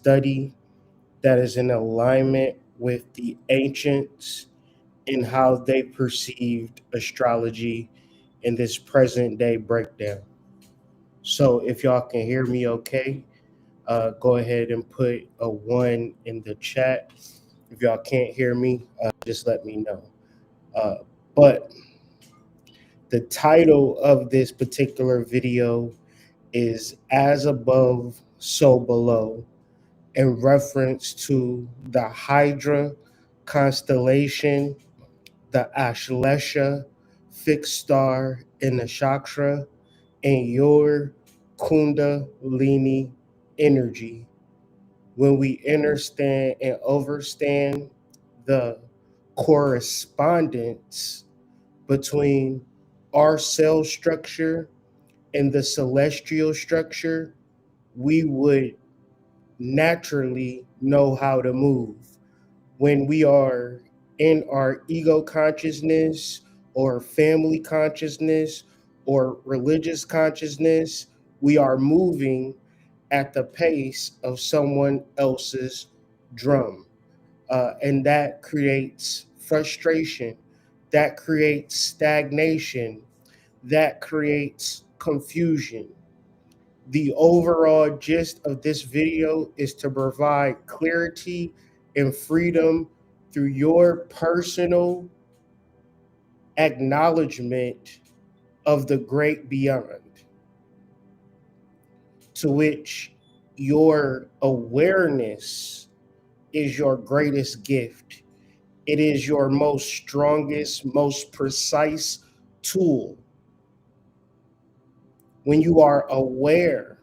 study that is in alignment with the ancients and how they perceived astrology in this present day breakdown. So if y'all can hear me okay, go ahead and put a one in the chat. If y'all can't hear me, just let me know. But the title of this particular video is As Above, So Below, in reference to the Hydra constellation, the Ashlesha fixed star in the chakra, and your Kundalini energy. When we understand and overstand the correspondence between our cell structure and the celestial structure, we would naturally know how to move. When we are in our ego consciousness or family consciousness or religious consciousness, we are moving at the pace of someone else's drum. And that creates frustration, that creates stagnation, that creates confusion. The overall gist of this video is to provide clarity and freedom through your personal acknowledgement of the great beyond, to which your awareness is your greatest gift. It is your most strongest, most precise tool. When you are aware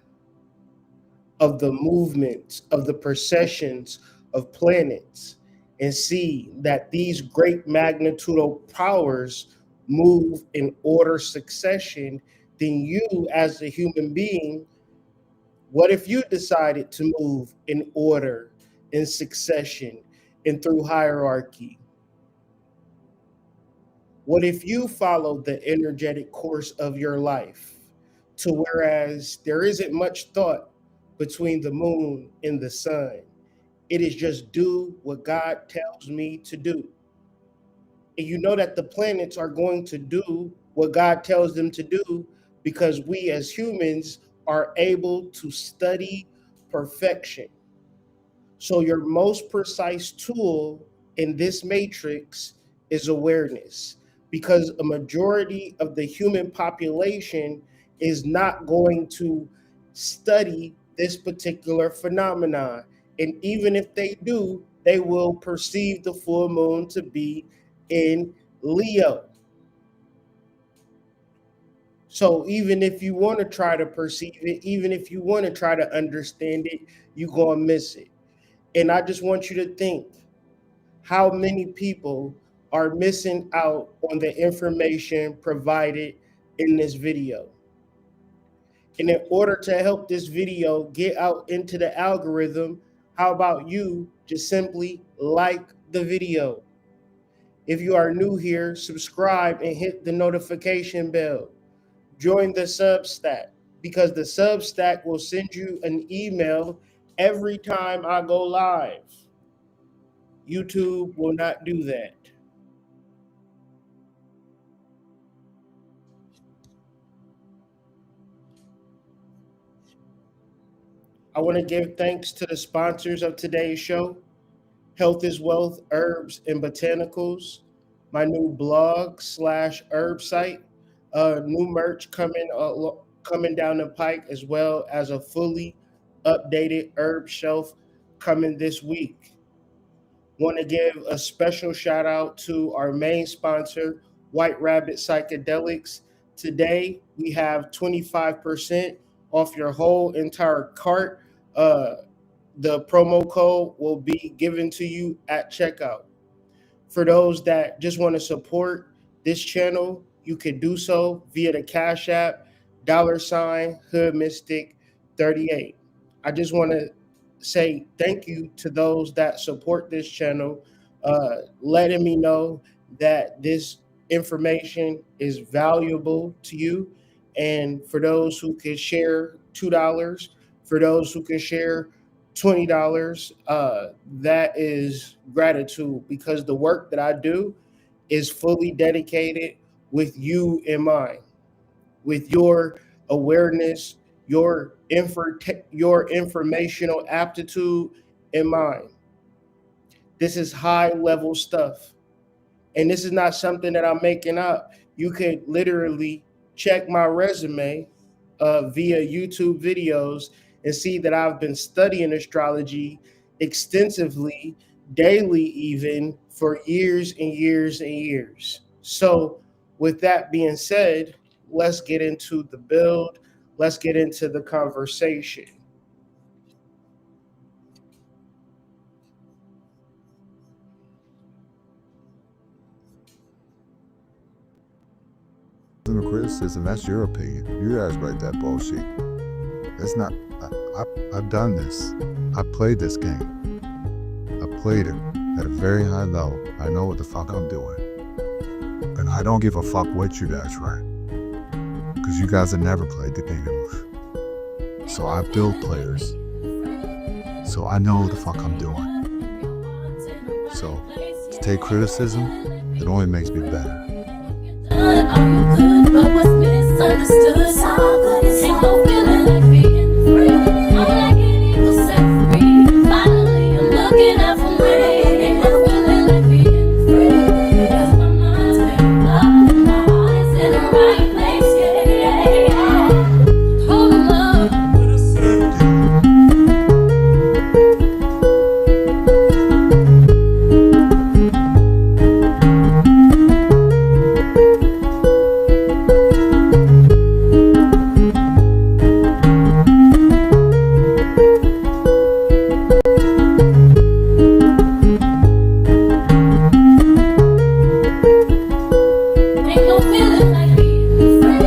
of the movements, of the processions of planets, and see that these great magnitudo powers move in order succession, then you as a human being, what if you decided to move in order, in succession, and through hierarchy? What if you followed the energetic course of your life to whereas there isn't much thought between the moon and the sun? It is just do what God tells me to do. And you know that the planets are going to do what God tells them to do because we as humans are able to study perfection. So your most precise tool in this matrix is awareness, because a majority of the human population is not going to study this particular phenomenon. And even if they do, they will perceive the full moon to be in Leo. So even if you want to try to perceive it, even if you want to try to understand it, you're going to miss it. And I just want you to think how many people are missing out on the information provided in this video. And in order to help this video get out into the algorithm, how about you just simply like the video? If you are new here, subscribe and hit the notification bell. Join the Substack, because the Substack will send you an email every time I go live. YouTube will not do that. I want to give thanks to the sponsors of today's show: Health is Wealth Herbs and Botanicals, my new blog/herb site, new merch coming down the pike, as well as a fully updated herb shelf coming this week. Want to give a special shout out to our main sponsor, White Rabbit Psychedelics. Today we have 25% off your whole entire cart. The promo code will be given to you at checkout. For those that just want to support this channel, you can do so via the Cash App, $Hood Mystic 38. I just want to say thank you to those that support this channel, letting me know that this information is valuable to you. And for those who can share $2, for those who can share $20. That is gratitude because the work that I do is fully dedicated with you in mind, with your awareness, your informational aptitude in mind. This is high level stuff. And this is not something that I'm making up. You could literally check my resume via YouTube videos and see that I've been studying astrology extensively, daily, even for years and years and years. So, with that being said, let's get into the build. Let's get into the conversation. Criticism, that's your opinion. You guys write that bullshit. That's not. I've done this. I played this game. I played it at a very high level. I know what the fuck I'm doing. And I don't give a fuck what you guys write. Because you guys have never played the game. So I build players. So I know what the fuck I'm doing. So to take criticism, it only makes me better. I'm good, but what's misunderstood? So good, ain't no feeling like being free. I'm like an eagle set free. Finally, I'm looking out for me. Ain't no feeling like being free. Cause my mind's made up and my heart is in the right place. Yeah. Hold 'em up. Ain't no feeling like being free.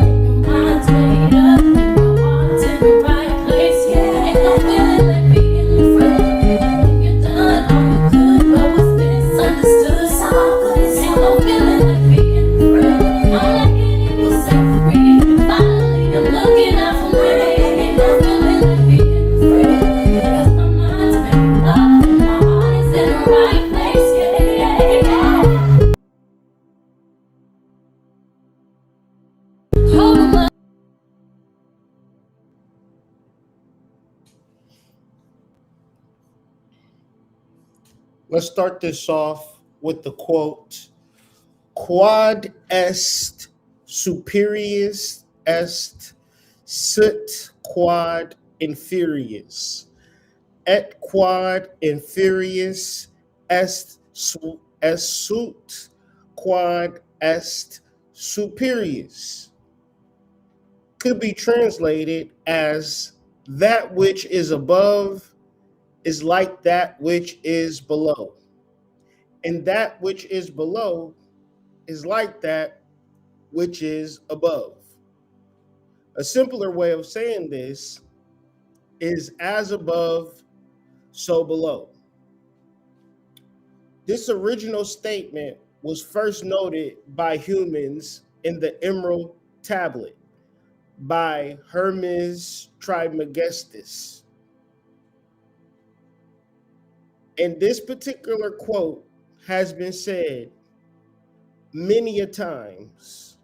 Your mind's made up and your heart's in the right place. Yeah, ain't no feeling like being free. You're done all you could, but what's misunderstood? So good, ain't no feeling like being free. I'm like an eagle set free. Finally, I'm looking out for me. Ain't no feeling like being free. Cause my mind's made up and my heart is in the right place. Yeah. Hold 'em up. Let's start this off with the quote: Quod est superius est sit quad inferius, et quad inferius est sunt quad est superius. Could be translated as that which is above is like that which is below, and that which is below is like that which is above. A simpler way of saying this is as above, so below. This original statement was first noted by humans in the Emerald Tablet by Hermes Trismegistus. And this particular quote has been said many a times,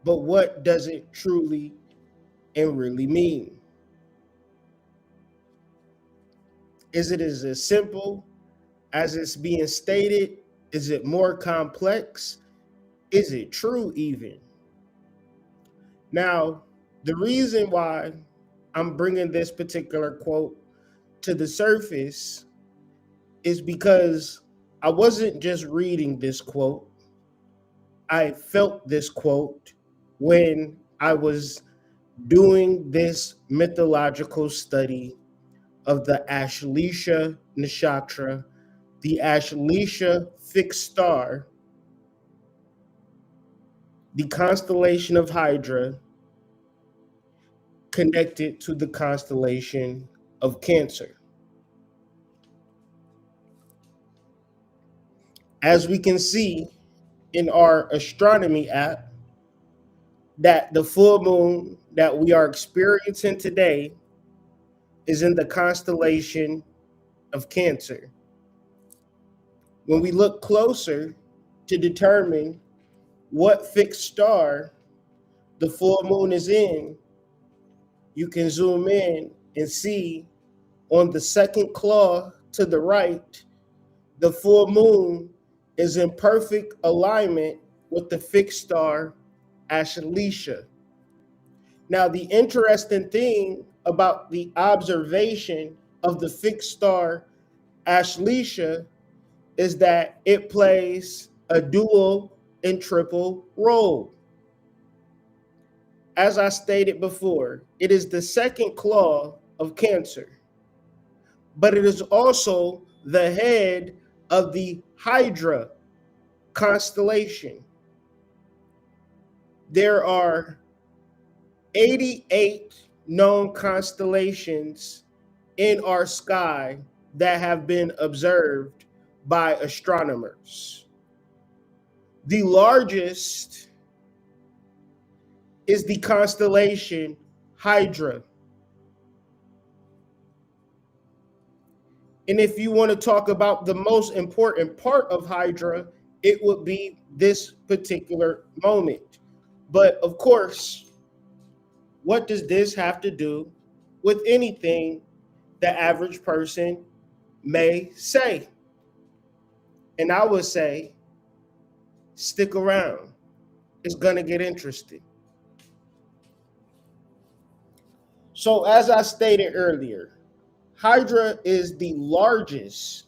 but what does it truly and really mean? Is it as simple as it's being stated? Is it more complex? Is it true even? Now, the reason why I'm bringing this particular quote to the surface is because I wasn't just reading this quote. I felt this quote when I was doing this mythological study of the Ashleisha Nakshatra, the Ashleisha fixed star, the constellation of Hydra, connected to the constellation of Cancer. As we can see in our astronomy app, that the full moon that we are experiencing today is in the constellation of Cancer. When we look closer to determine what fixed star the full moon is in, you can zoom in and see on the second claw to the right, the full moon is in perfect alignment with the fixed star Astrology. Now, the interesting thing about the observation of the fixed star Astrology is that it plays a dual and triple role. As I stated before, it is the second claw of Cancer, but it is also the head of the Hydra constellation. There are 88 known constellations in our sky that have been observed by astronomers. The largest is the constellation Hydra. And if you want to talk about the most important part of Hydra, it would be this particular moment. But of course, what does this have to do with anything the average person may say? And I would say, stick around. It's going to get interesting. So as I stated earlier, Hydra is the largest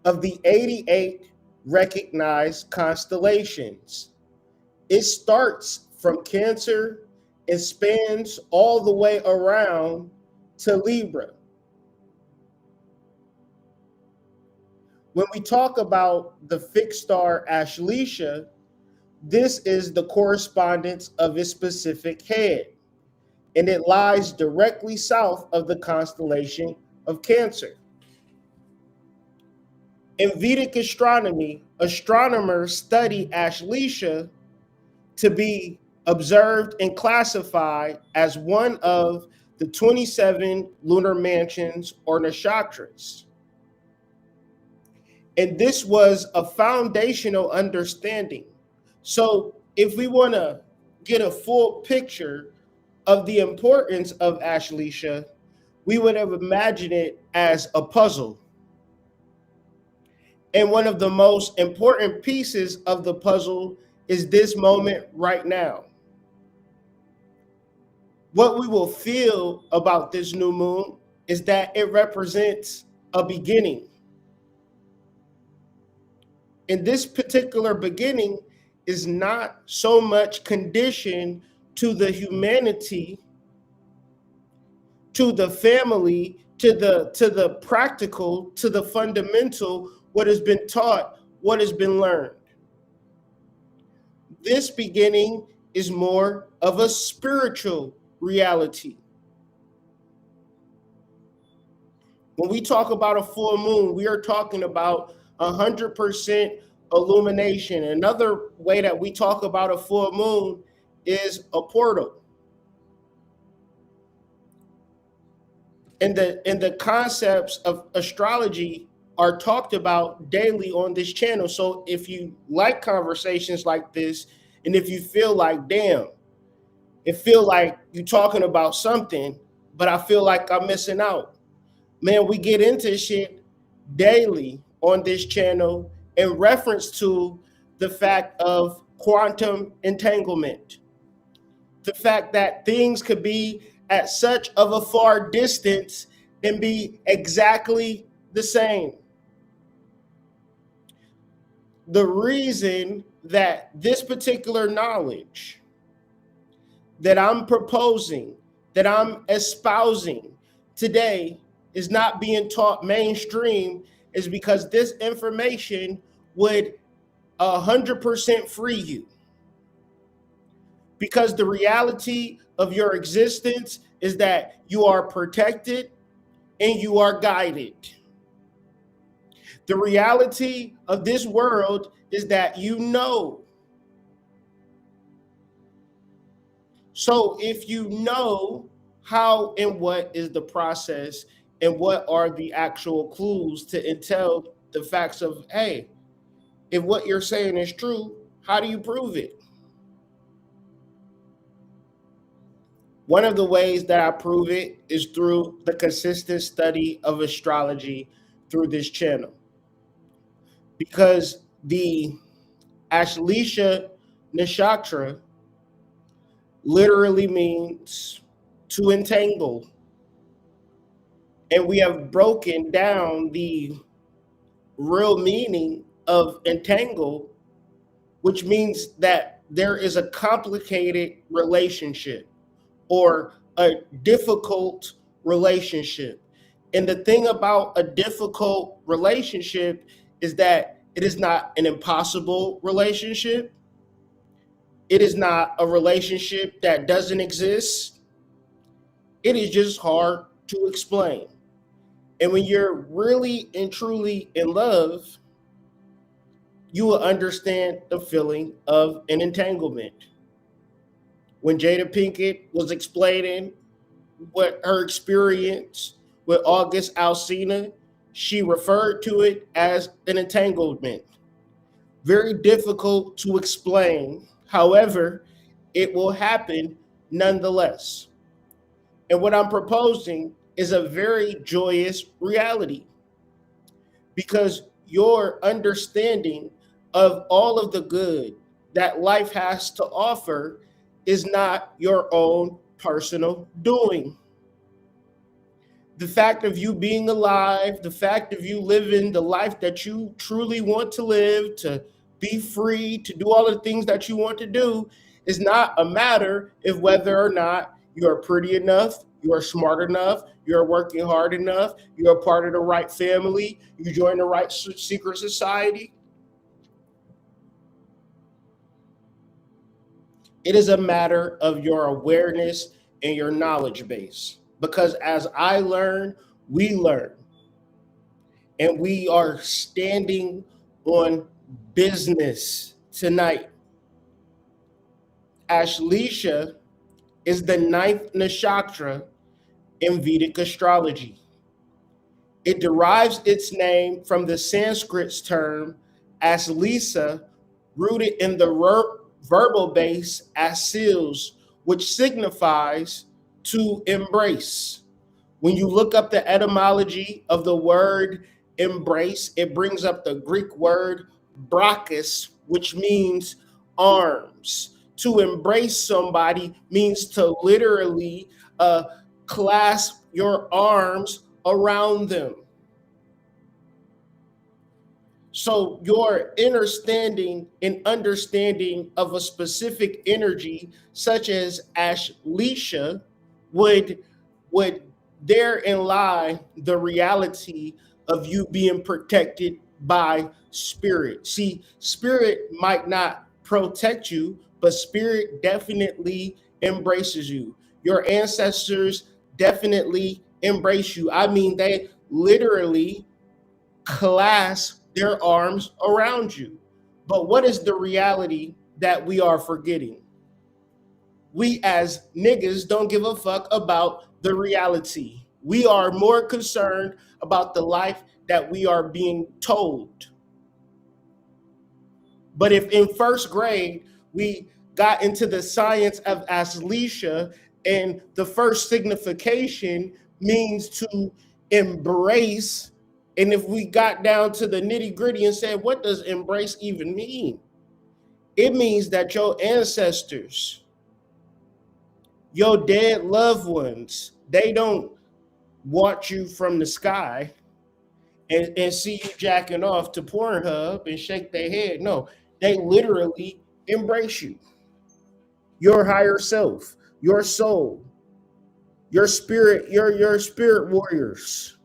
of the 88 recognized constellations. It starts from Cancer and spans all the way around to Libra. When we talk about the fixed star Astrology, this is the correspondence of its specific head, and it lies directly south of the constellation of Cancer. In Vedic astronomy, astronomers study Astrology to be observed and classified as one of the 27 lunar mansions or nakshatras. And this was a foundational understanding. So if we want to get a full picture of the importance of Astrology, we would have imagined it as a puzzle. And one of the most important pieces of the puzzle is this moment right now. What we will feel about this new moon is that it represents a beginning. And this particular beginning is not so much conditioned to the humanity, to the family, to the practical, to the fundamental, what has been taught, what has been learned. This beginning is more of a spiritual reality. When we talk about a full moon, we are talking about 100% illumination. Another way that we talk about a full moon is a portal. And the concepts of astrology are talked about daily on this channel. So if you like conversations like this, and if you feel like, damn, it feel like you're talking about something, but I feel like I'm missing out. Man, we get into shit daily on this channel in reference to the fact of quantum entanglement. The fact that things could be at such of a far distance and be exactly the same. The reason that this particular knowledge that I'm proposing, that I'm espousing today is not being taught mainstream is because this information would 100% free you. Because the reality of your existence is that you are protected and you are guided. The reality of this world is that you know. So if you know, how and what is the process and what are the actual clues to entail the facts of, hey, if what you're saying is true, how do you prove it? One of the ways that I prove it is through the consistent study of astrology through this channel. Because the Ashleisha Nakshatra literally means to entangle. And we have broken down the real meaning of entangle, which means that there is a complicated relationship or a difficult relationship. And the thing about a difficult relationship is that it is not an impossible relationship. It is not a relationship that doesn't exist. It is just hard to explain. And when you're really and truly in love, you will understand the feeling of an entanglement. When Jada Pinkett was explaining what her experience with August Alsina, she referred to it as an entanglement. Very difficult to explain. However, it will happen nonetheless. And what I'm proposing is a very joyous reality because your understanding of all of the good that life has to offer is not your own personal doing. The fact of you being alive, the fact of you living the life that you truly want to live, to be free, to do all the things that you want to do, is not a matter of whether or not you are pretty enough, you are smart enough, you're working hard enough, you're a part of the right family, you join the right secret society. It is a matter of your awareness and your knowledge base. Because as I learn, we learn. And we are standing on business tonight. Ashleisha is the 9th nakshatra in Vedic astrology. It derives its name from the Sanskrit term Aslisa, rooted in the verbal base asils, which signifies to embrace. When you look up the etymology of the word embrace, it brings up the Greek word brachus, which means arms. To embrace somebody means to literally clasp your arms around them. So your understanding and understanding of a specific energy, such as Ashleisha, would therein lie the reality of you being protected by spirit. See, spirit might not protect you, but spirit definitely embraces you. Your ancestors definitely embrace you. I mean, they literally clasp their arms around you. But what is the reality that we are forgetting? We as niggas don't give a fuck about the reality. We are more concerned about the life that we are being told. But if in first grade we got into the science of Ashleisha and the first signification means to embrace, and if we got down to the nitty gritty and said, what does embrace even mean? It means that your ancestors, your dead loved ones, they don't watch you from the sky and see you jacking off to Pornhub and shake their head. No, they literally embrace you. Your higher self, your soul, your spirit, your spirit warriors.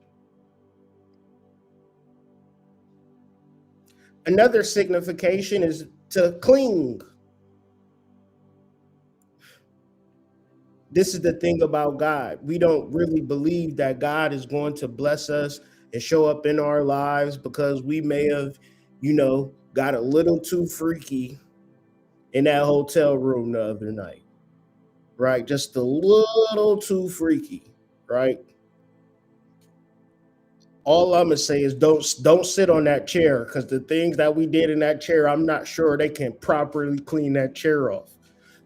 Another signification is to cling. This is the thing about God. We don't really believe that God is going to bless us and show up in our lives because we may have, got a little too freaky in that hotel room the other night. right? Just a little too freaky, right? All I'm gonna say is don't sit on that chair because the things that we did in that chair, I'm not sure they can properly clean that chair off.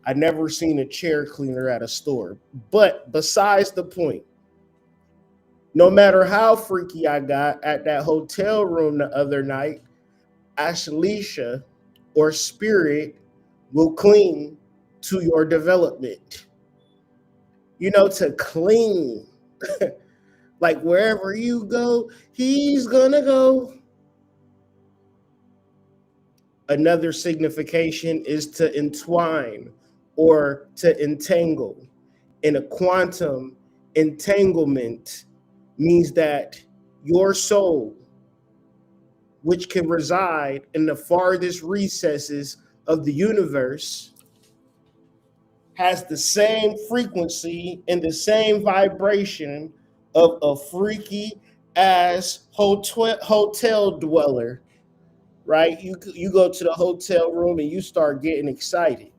I never seen a chair cleaner at a store. But besides the point, no matter how freaky I got at that hotel room the other night, Ashleisha or spirit will cling to your development. To cling. Like wherever you go, he's gonna go. Another signification is to entwine or to entangle. In a quantum, entanglement means that your soul, which can reside in the farthest recesses of the universe, has the same frequency and the same vibration of a freaky ass hotel dweller, right? You go to the hotel room and you start getting excited.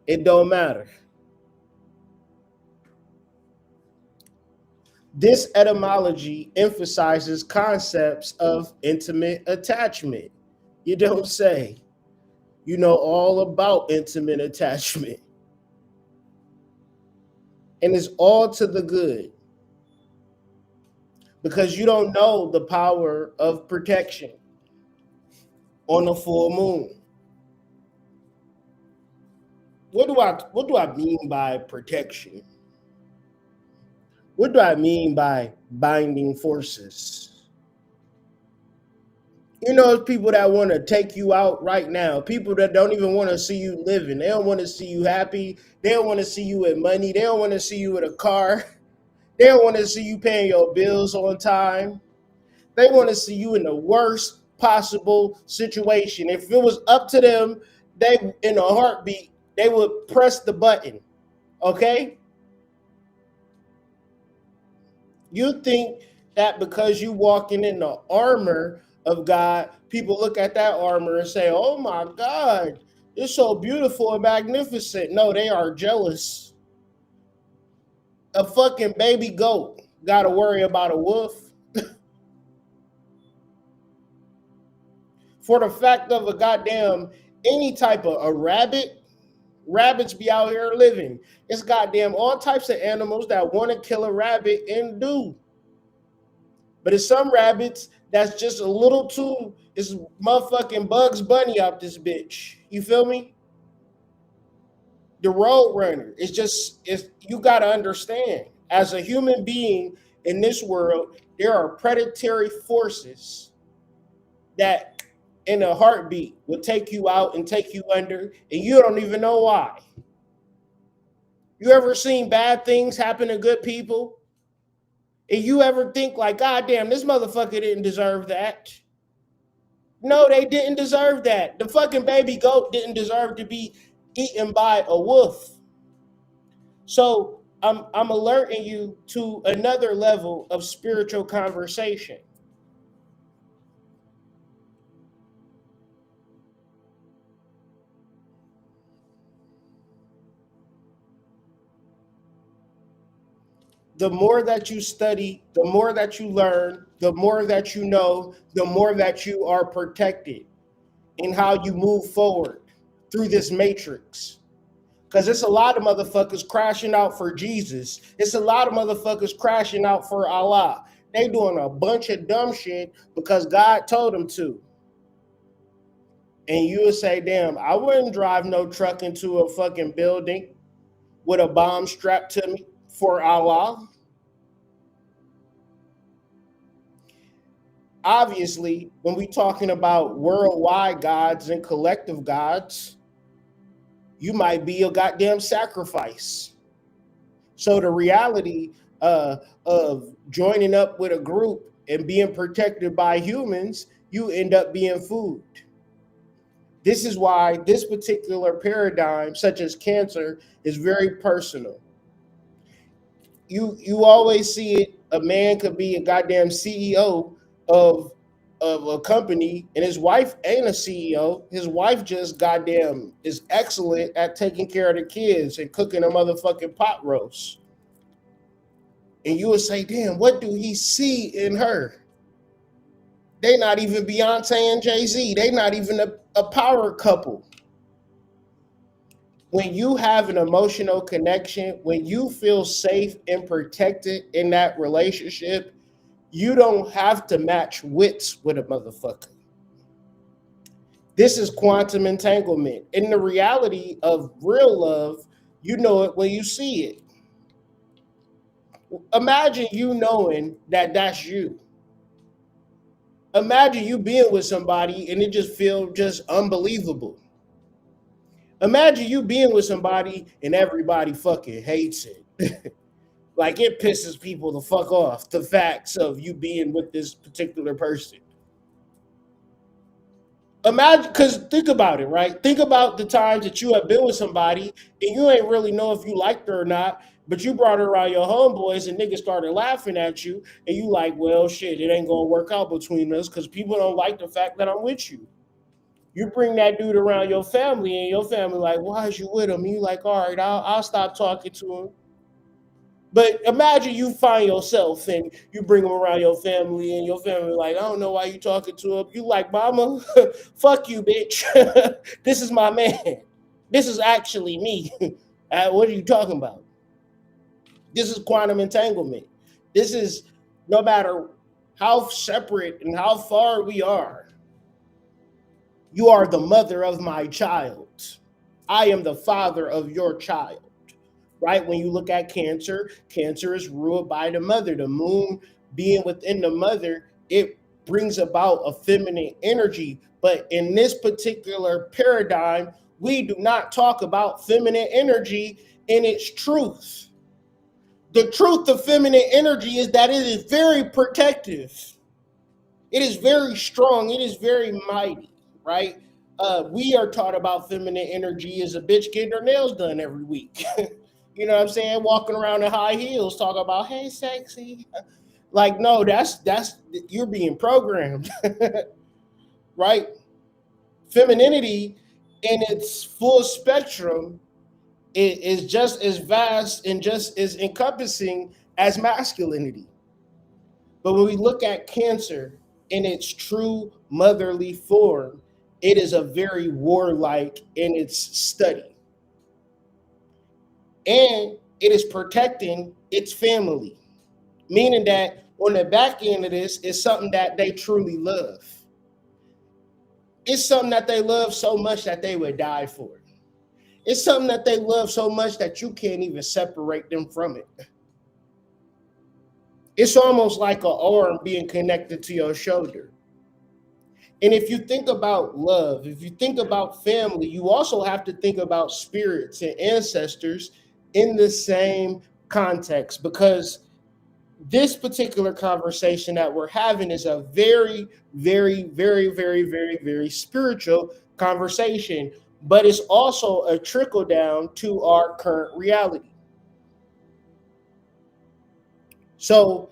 It don't matter. This etymology emphasizes concepts of intimate attachment. You don't say. You know all about intimate attachment. And it's all to the good because you don't know the power of protection on a full moon. What do I mean by protection? What do I mean by binding forces? It's people that want to take you out right now. People that don't even want to see you living. They don't want to see you happy. They don't want to see you with money. They don't want to see you with a car. They don't want to see you paying your bills on time. They want to see you in the worst possible situation. If it was up to them, they in a heartbeat, they would press the button. Okay? You think that because you walking in the armor of God, people look at that armor and say, "Oh my God, it's so beautiful and magnificent." No, they are jealous. A fucking baby goat got to worry about a wolf. For the fact of a goddamn any type of a rabbit, rabbits be out here living. It's goddamn all types of animals that want to kill a rabbit and do. But it's some rabbits that's just a little too, it's motherfucking Bugs Bunny out this bitch. You feel me? The road runner. It's you gotta understand. As a human being in this world, there are predatory forces that in a heartbeat will take you out and take you under, and you don't even know why. You ever seen bad things happen to good people? And you ever think like, God damn, this motherfucker didn't deserve that? No, they didn't deserve that. The fucking baby goat didn't deserve to be eaten by a wolf. So I'm alerting you to another level of spiritual conversation. The more that you study, the more that you learn, the more that you know, the more that you are protected in how you move forward through this matrix. Because it's a lot of motherfuckers crashing out for Jesus. It's a lot of motherfuckers crashing out for Allah. They doing a bunch of dumb shit because God told them to. And you would say, damn, I wouldn't drive no truck into a fucking building with a bomb strapped to me for Allah. Obviously, when we talking about worldwide gods and collective gods, you might be a goddamn sacrifice. So the reality of joining up with a group and being protected by humans, you end up being food. This is why this particular paradigm, such as cancer, is very personal. You always see it. A man could be a goddamn CEO of of a company, and his wife ain't a CEO. His wife just goddamn is excellent at taking care of the kids and cooking a motherfucking pot roast. And you would say, damn, what do he see in her? They not even Beyonce and Jay-Z. They not even a power couple. When you have an emotional connection, when you feel safe and protected in that relationship, you don't have to match wits with a motherfucker. This is quantum entanglement. In the reality of real love, you know it when you see it. Imagine you knowing that that's you. Imagine you being with somebody and it just feels just unbelievable. Imagine you being with somebody and everybody fucking hates it. Like it pisses people the fuck off, the facts of you being with this particular person. Imagine, because think about it, right? Think about the times that you have been with somebody and you ain't really know if you liked her or not, but you brought her around your homeboys and niggas started laughing at you, and you like, well, shit, it ain't gonna work out between us because people don't like the fact that I'm with you. You bring that dude around your family, and your family like, why is you with him? And you like, all right, I'll stop talking to him. But imagine you find yourself and you bring him around your family and your family like, I don't know why you talking to him. You like, mama, fuck you, bitch. This is my man. This is actually me. What are you talking about? This is quantum entanglement. This is no matter how separate and how far we are, you are the mother of my child. I am the father of your child. Right? When you look at Cancer, Cancer is ruled by the mother. The moon being within the mother, it brings about a feminine energy. But in this particular paradigm, we do not talk about feminine energy in its truth. The truth of feminine energy is that it is very protective. It is very strong. It is very mighty, right? We are taught about feminine energy as a bitch getting her nails done every week. You know what I'm saying? Walking around in high heels, talking about, hey, sexy. Like, no, that's you're being programmed, right? Femininity in its full spectrum is just as vast and just as encompassing as masculinity. But when we look at Cancer in its true motherly form, it is a very warlike in its study. And it is protecting its family, meaning that on the back end of this is something that they truly love. It's something that they love so much that they would die for it. It's something that they love so much that you can't even separate them from it. It's almost like an arm being connected to your shoulder. And if you think about love, if you think about family, you also have to think about spirits and ancestors in the same context, because this particular conversation that we're having is a very, very, very, very, very, very spiritual conversation, but it's also a trickle down to our current reality. So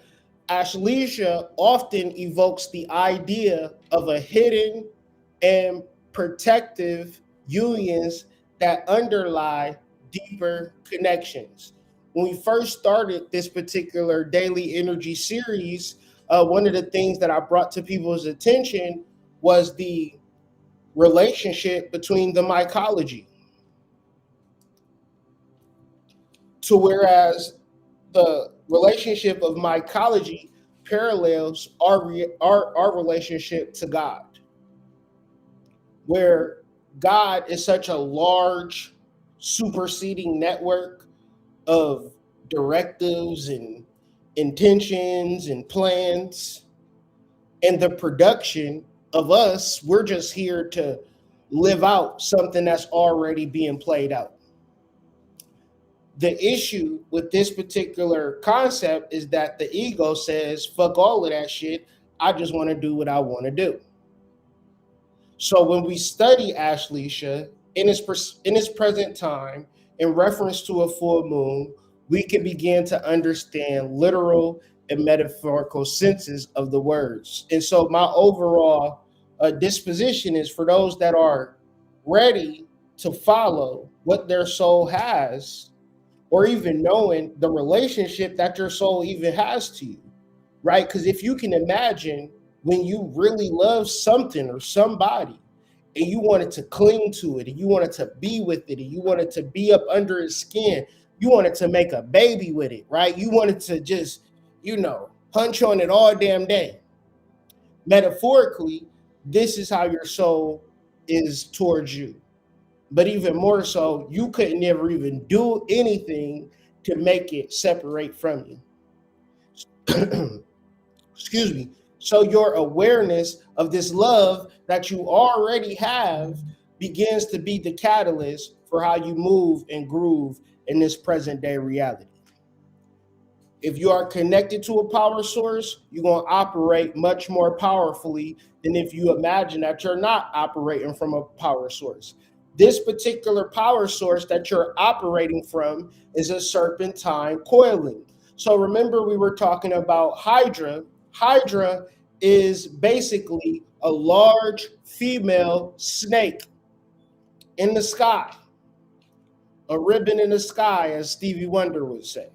Ashleisha often evokes the idea of a hidden and protective unions that underlie deeper connections. When we first started this particular daily energy series, one of the things that I brought to people's attention was the relationship between the mycology. To whereas the relationship of mycology parallels our relationship to God, where God is such a large superseding network of directives and intentions and plans, and the production of us, we're just here to live out something that's already being played out. The issue with this particular concept is that the ego says, fuck all of that shit. I just want to do what I want to do. So when we study Ashleisha in its present time, in reference to a full moon, we can begin to understand literal and metaphorical senses of the words. And so my overall disposition is for those that are ready to follow what their soul has, or even knowing the relationship that your soul even has to you, right? Because if you can imagine when you really love something or somebody and you wanted to cling to it and you wanted to be with it and you wanted to be up under its skin, you wanted to make a baby with it, right? You wanted to just, punch on it all damn day. Metaphorically, this is how your soul is towards you. But even more so, you couldn't ever even do anything to make it separate from you. Excuse me. So your awareness of this love that you already have begins to be the catalyst for how you move and groove in this present day reality. If you are connected to a power source, you're going to operate much more powerfully than if you imagine that you're not operating from a power source. This particular power source that you're operating from is a serpentine coiling. So remember, we were talking about Hydra. Hydra is basically a large female snake in the sky, a ribbon in the sky, as Stevie Wonder would say.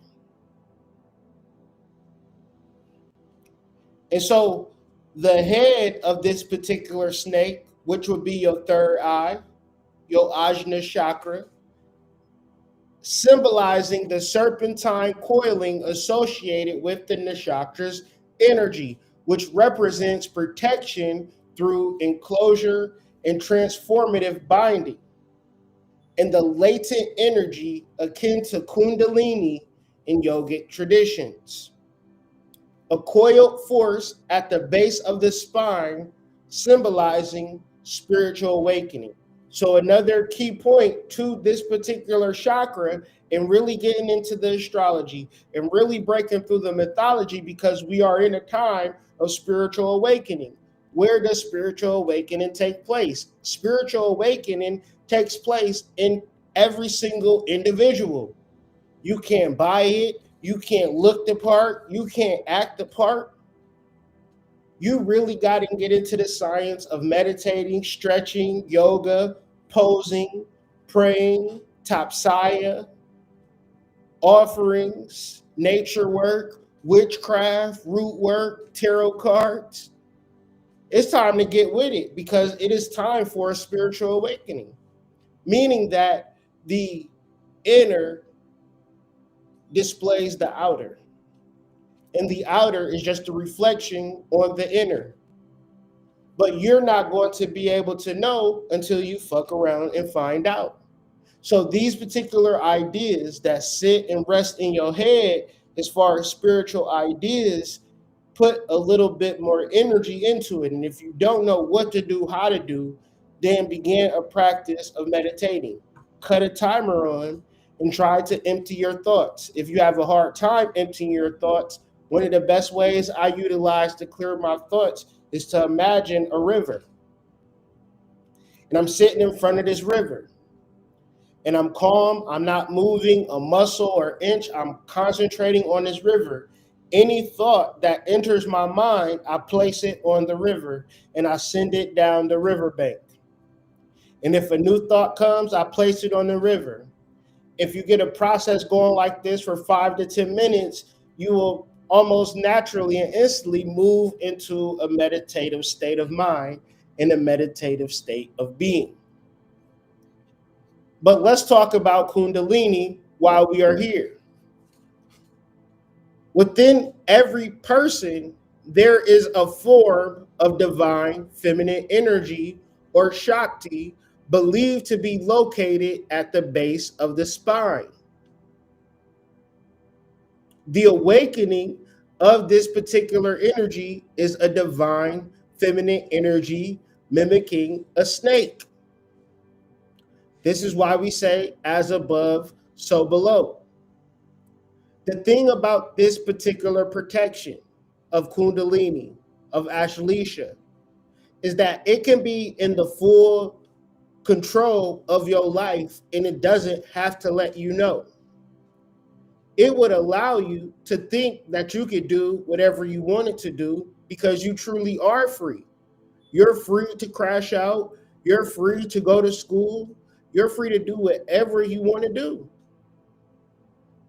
And so the head of this particular snake, which would be your third eye, your Ajna chakra, symbolizing the serpentine coiling associated with the nakshatra's energy, which represents protection through enclosure and transformative binding, and the latent energy akin to Kundalini in yogic traditions. A coiled force at the base of the spine, symbolizing spiritual awakening. So another key point to this particular chakra and really getting into the astrology and really breaking through the mythology, because we are in a time of spiritual awakening. Where does spiritual awakening take place? Spiritual awakening takes place in every single individual. You can't buy it. You can't look the part. You can't act the part. You really got to get into the science of meditating, stretching, yoga, posing, praying, tapsaya, offerings, nature work, witchcraft, root work, tarot cards. It's time to get with it, because it is time for a spiritual awakening, meaning that the inner displays the outer, and the outer is just a reflection on the inner. But you're not going to be able to know until you fuck around and find out. So these particular ideas that sit and rest in your head, as far as spiritual ideas, put a little bit more energy into it. And if you don't know what to do, how to do, then begin a practice of meditating. Cut a timer on and try to empty your thoughts. If you have a hard time emptying your thoughts, one of the best ways I utilize to clear my thoughts is to imagine a river. And I'm sitting in front of this river. And I'm calm. I'm not moving a muscle or inch. I'm concentrating on this river. Any thought that enters my mind, I place it on the river and I send it down the riverbank. And if a new thought comes, I place it on the river. If you get a process going like this for 5 to 10 minutes, you will almost naturally and instantly move into a meditative state of mind and a meditative state of being. But let's talk about Kundalini while we are here. Within every person, there is a form of divine feminine energy or Shakti believed to be located at the base of the spine. The awakening of this particular energy is a divine feminine energy mimicking a snake. This is why we say, as above, so below. The thing about this particular protection of Kundalini, of Ashleisha, is that it can be in the full control of your life and it doesn't have to let you know. it would allow you to think that you could do whatever you wanted to do because you truly are free. You're free to crash out. You're free to go to school. You're free to do whatever you want to do.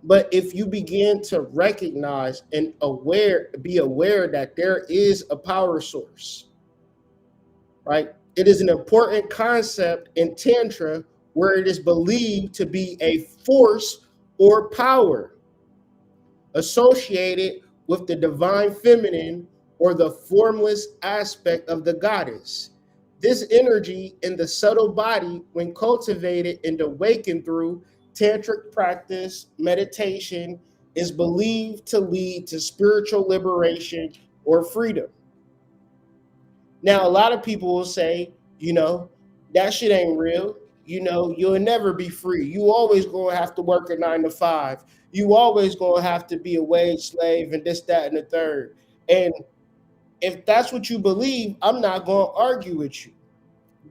But if you begin to recognize and be aware that there is a power source, right? It is an important concept in Tantra where it is believed to be a force or power associated with the divine feminine or the formless aspect of the goddess. This energy in the subtle body, when cultivated and awakened through tantric practice, meditation, is believed to lead to spiritual liberation or freedom. Now, a lot of people will say, that shit ain't real. You'll never be free. You always gonna have to work a 9 to 5. You always gonna have to be a wage slave and this, that, and the third. And if that's what you believe, I'm not gonna argue with you.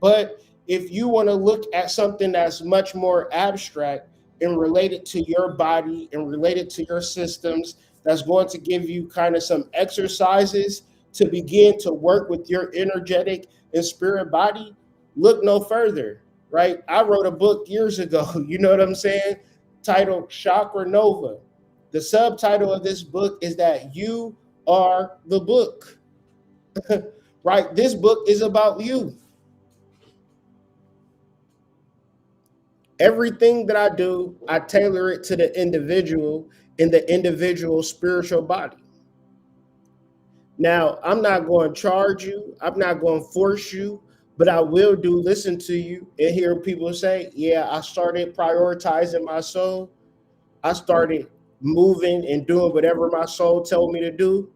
But if you want to look at something that's much more abstract and related to your body and related to your systems, that's going to give you kind of some exercises to begin to work with your energetic and spirit body, look no further, right? I wrote a book years ago, you know what I'm saying? Titled Chakra Nova. The subtitle of this book is that you are the book, right? This book is about you. Everything that I do, I tailor it to the individual in the individual spiritual body. Now, I'm not going to charge you. I'm not going to force you, but I will listen to you and hear people say, yeah, I started prioritizing my soul. I started moving and doing whatever my soul told me to do.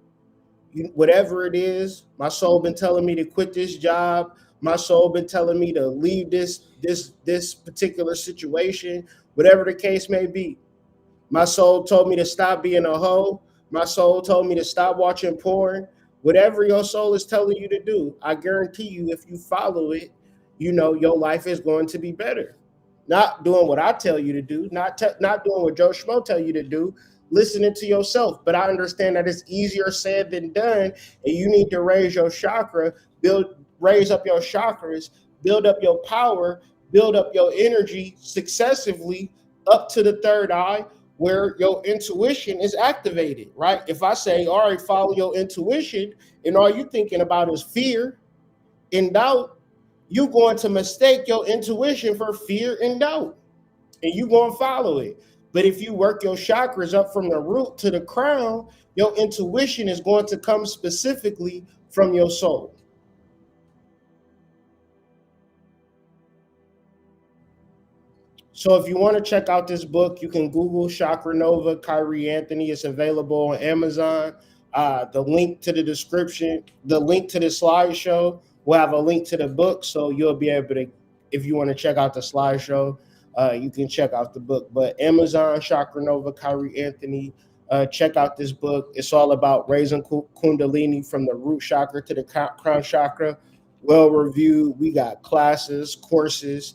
Whatever it is, my soul been telling me to quit this job. My soul been telling me to leave this particular situation, whatever the case may be. My soul told me to stop being a hoe. My soul told me to stop watching porn. Whatever your soul is telling you to do, I guarantee you, if you follow it, your life is going to be better. Not doing what I tell you to do, not doing what Joe Schmo tell you to do, listening to yourself. But I understand that it's easier said than done, and you need to raise your chakra, raise up your chakras, build up your power, build up your energy successively up to the third eye where your intuition is activated, right? If I say, all right, follow your intuition, and all you thinking about is fear and doubt, you're going to mistake your intuition for fear and doubt, and you're going to follow it. But if you work your chakras up from the root to the crown, your intuition is going to come specifically from your soul. So if you want to check out this book, you can Google Chakra Nova, Kyrie Anthony. It's available on Amazon. The link to the description, the link to the slideshow will have a link to the book. So you'll be able to, if you want to check out the slideshow, you can check out the book. But Amazon, Chakra Nova, Kyrie Anthony, check out this book. It's all about raising Kundalini from the root chakra to the crown chakra. Well reviewed. We got classes, courses.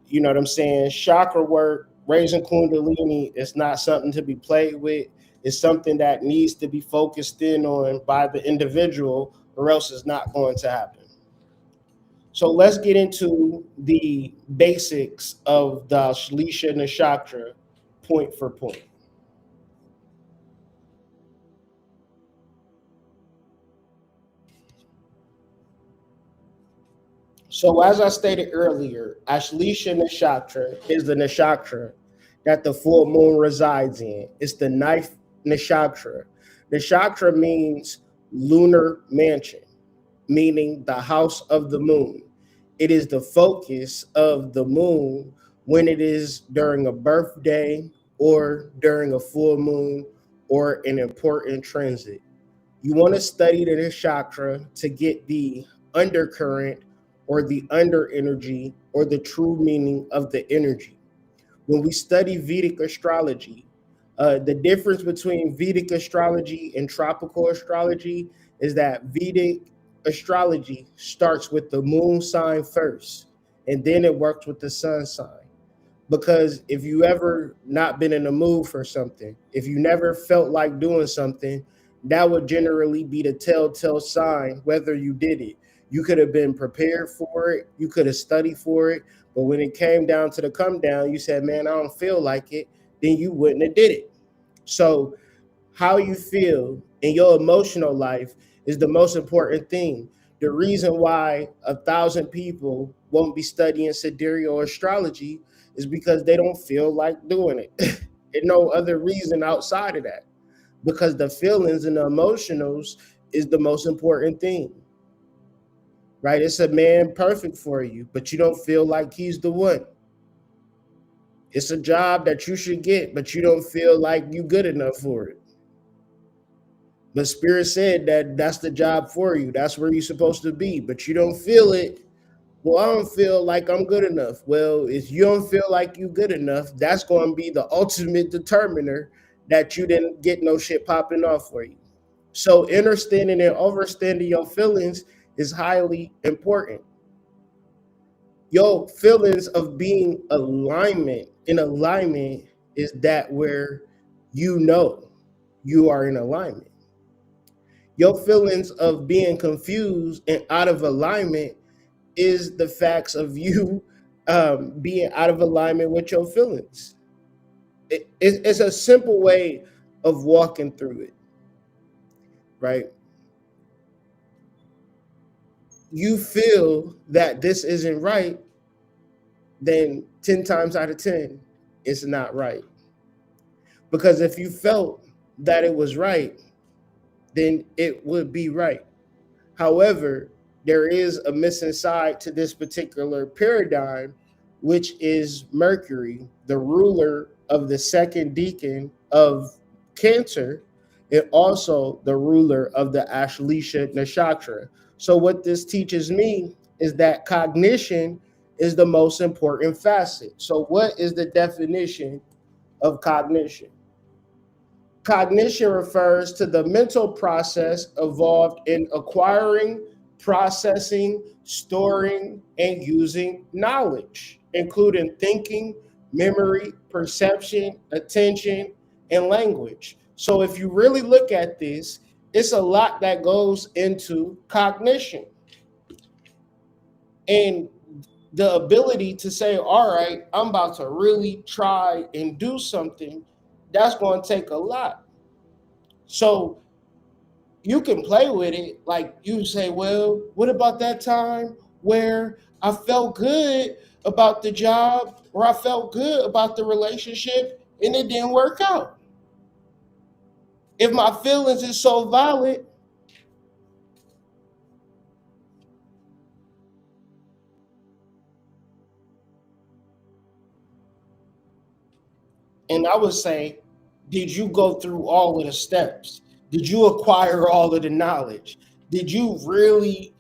You know what I'm saying? Chakra work, raising Kundalini is not something to be played with. It's something that needs to be focused in on by the individual, or else it's not going to happen. So let's get into the basics of the Shlisha Nakshatra point for point. So as I stated earlier, Ashleisha Nakshatra is the nakshatra that the full moon resides in. It's the ninth nakshatra. Nakshatra means lunar mansion, meaning the house of the moon. It is the focus of the moon when it is during a birthday or during a full moon or an important transit. You want to study the nakshatra to get the undercurrent or the under energy or the true meaning of the energy. When we study Vedic astrology, the difference between Vedic astrology and tropical astrology is that Vedic astrology starts with the moon sign first, and then it works with the sun sign. Because if you ever not been in the mood for something, if you never felt like doing something, that would generally be the telltale sign whether you did it. You could have been prepared for it, you could have studied for it, but when it came down to the come down, you said, "Man, I don't feel like it," then you wouldn't have did it. So how you feel in your emotional life is the most important thing. The reason why 1,000 people won't be studying sidereal astrology is because they don't feel like doing it. And no other reason outside of that. Because the feelings and the emotionals is the most important thing. Right? It's a man perfect for you, but you don't feel like he's the one. It's a job that you should get, but you don't feel like you good enough for it. But Spirit said that that's the job for you. That's where you're supposed to be, but you don't feel it. Well, I don't feel like I'm good enough. Well, if you don't feel like you good enough, that's going to be the ultimate determiner that you didn't get no shit popping off for you. So understanding and overstanding your feelings is highly important. Your feelings of being alignment is that where you know you are in alignment. Your feelings of being confused and out of alignment is the facts of you being out of alignment with your feelings. It's a simple way of walking through it, right? You feel that this isn't right, then 10 times out of 10, it's not right. Because if you felt that it was right, then it would be right. However, there is a missing side to this particular paradigm, which is Mercury, the ruler of the second decan of Cancer, and also the ruler of the Ashleisha Nakshatra. So, what this teaches me is that cognition is the most important facet. So, what is the definition of cognition? Cognition refers to the mental process involved in acquiring, processing, storing, and using knowledge, including thinking, memory, perception, attention, and language. So, if you really look at this, it's a lot that goes into cognition. And the ability to say, all right, I'm about to really try and do something, that's going to take a lot. So you can play with it. Like you say, well, what about that time where I felt good about the job or I felt good about the relationship and it didn't work out? If my feelings is so valid, and I would say, did you go through all of the steps? Did you acquire all of the knowledge? Did you really,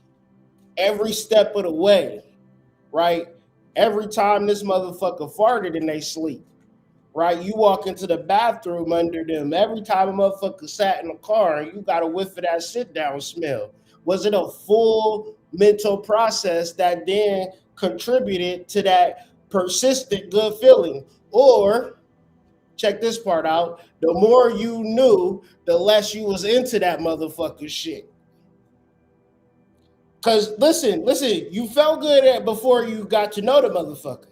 every step of the way, right? Every time this motherfucker farted in they sleep, right? You walk into the bathroom under them. Every time a motherfucker sat in the car, you got a whiff of that sit down smell. Was it a full mental process that then contributed to that persistent good feeling? Or check this part out. The more you knew, the less you was into that motherfucker shit. Cause listen, you felt good at before you got to know the motherfucker.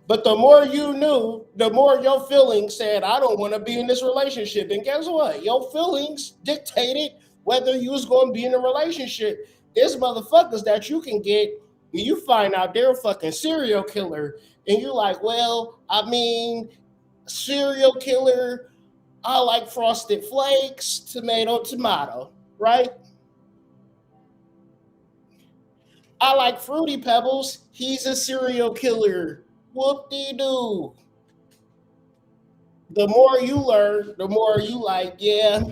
But the more you knew, the more your feelings said, I don't want to be in this relationship. And guess what? Your feelings dictated whether you was going to be in a relationship. There's motherfuckers that you can get and you find out they're a fucking serial killer. And you're like, well, I mean, serial killer, I like frosted flakes, tomato, right? I like fruity pebbles. He's a serial killer. Whoop-de-doo. The more you learn, the more you like, yeah.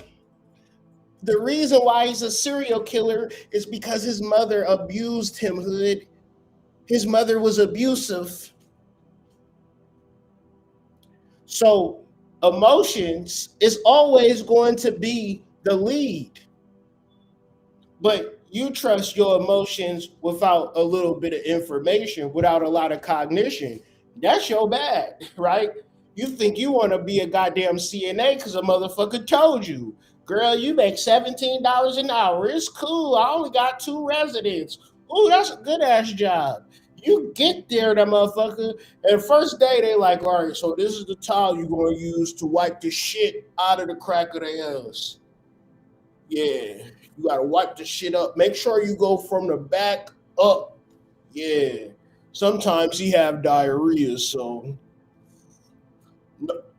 The reason why he's a serial killer is because his mother abused him, hood. His mother was abusive. So emotions is always going to be the lead. But you trust your emotions without a little bit of information, without a lot of cognition. That's your bad, right? You think you want to be a goddamn CNA because a motherfucker told you, girl, you make $17 an hour. It's cool. I only got two residents. Ooh, that's a good ass job. You get there, the motherfucker, and first day they like, all right, so this is the towel you're gonna use to wipe the shit out of the crack of the ass. Yeah, you gotta wipe the shit up. Make sure you go from the back up. Yeah. Sometimes he have diarrhea, so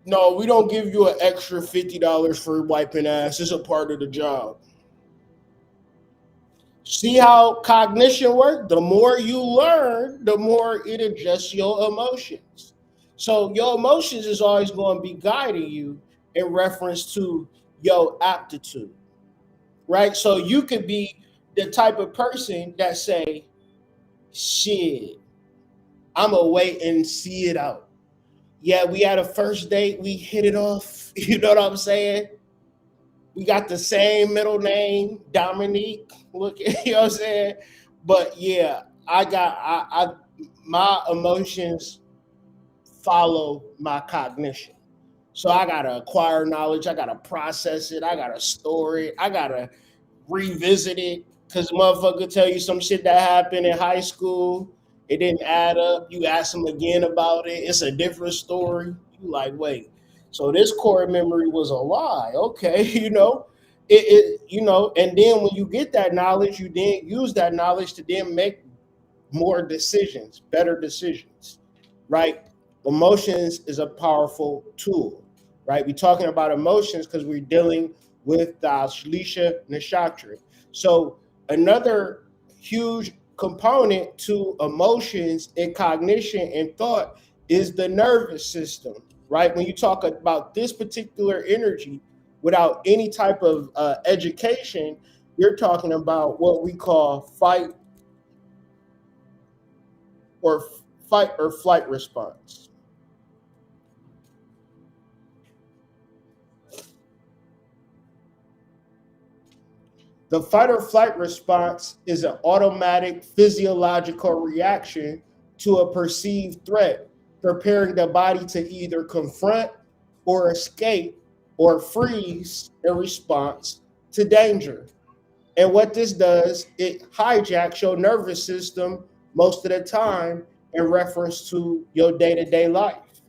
no, we don't give you an extra $50 for wiping ass. It's a part of the job. See how cognition works? The more you learn, the more it adjusts your emotions. So your emotions is always going to be guiding you in reference to your aptitude, right? So you could be the type of person that say, shit, I'm going to wait and see it out. Yeah, we had a first date, we hit it off. You know what I'm saying? We got the same middle name, Dominique. Look, you know what I'm saying? But yeah, I my emotions follow my cognition. So I gotta acquire knowledge, I gotta process it, I gotta store it, I gotta revisit it. Cause motherfucker tell you some shit that happened in high school, it didn't add up. You ask them again about it, it's a different story. You like, wait, so this core memory was a lie. Okay, and then when you get that knowledge, you then use that knowledge to then make more decisions, better decisions, right? Emotions is a powerful tool, right? We're talking about emotions because we're dealing with the Ashlisha Nakshatra. So another huge component to emotions and cognition and thought is the nervous system, right? When you talk about this particular energy without any type of education, you're talking about what we call or fight or flight response. The fight or flight response is an automatic physiological reaction to a perceived threat, preparing the body to either confront or escape or freeze in response to danger. And what this does, it hijacks your nervous system most of the time in reference to your day-to-day life.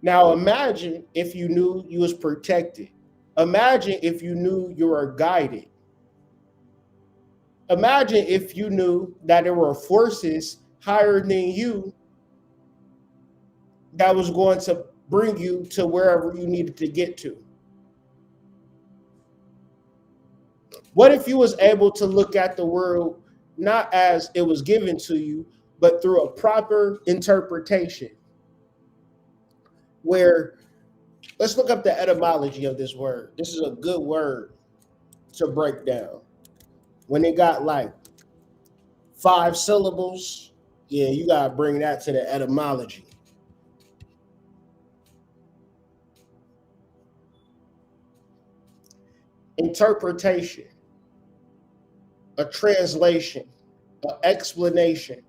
Now imagine if you knew you was protected. Imagine if you knew you were guided. Imagine if you knew that there were forces higher than you that was going to bring you to wherever you needed to get to. What if you was able to look at the world not as it was given to you, but through a proper interpretation where let's look up the etymology of this word. This is a good word to break down. When it got like 5 syllables, yeah, you gotta bring that to the etymology. Interpretation, a translation, an explanation.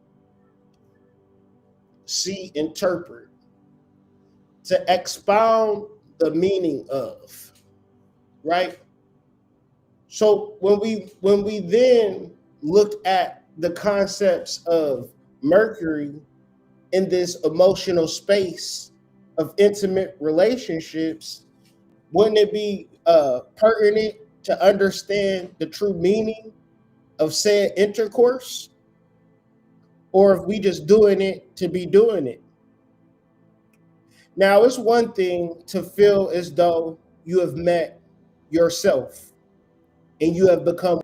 See, interpret. To expound the meaning of, right? So when we then look at the concepts of Mercury in this emotional space of intimate relationships, wouldn't it be pertinent to understand the true meaning of said intercourse? Or if we just doing it to be doing it? Now, it's one thing to feel as though you have met yourself and you have become.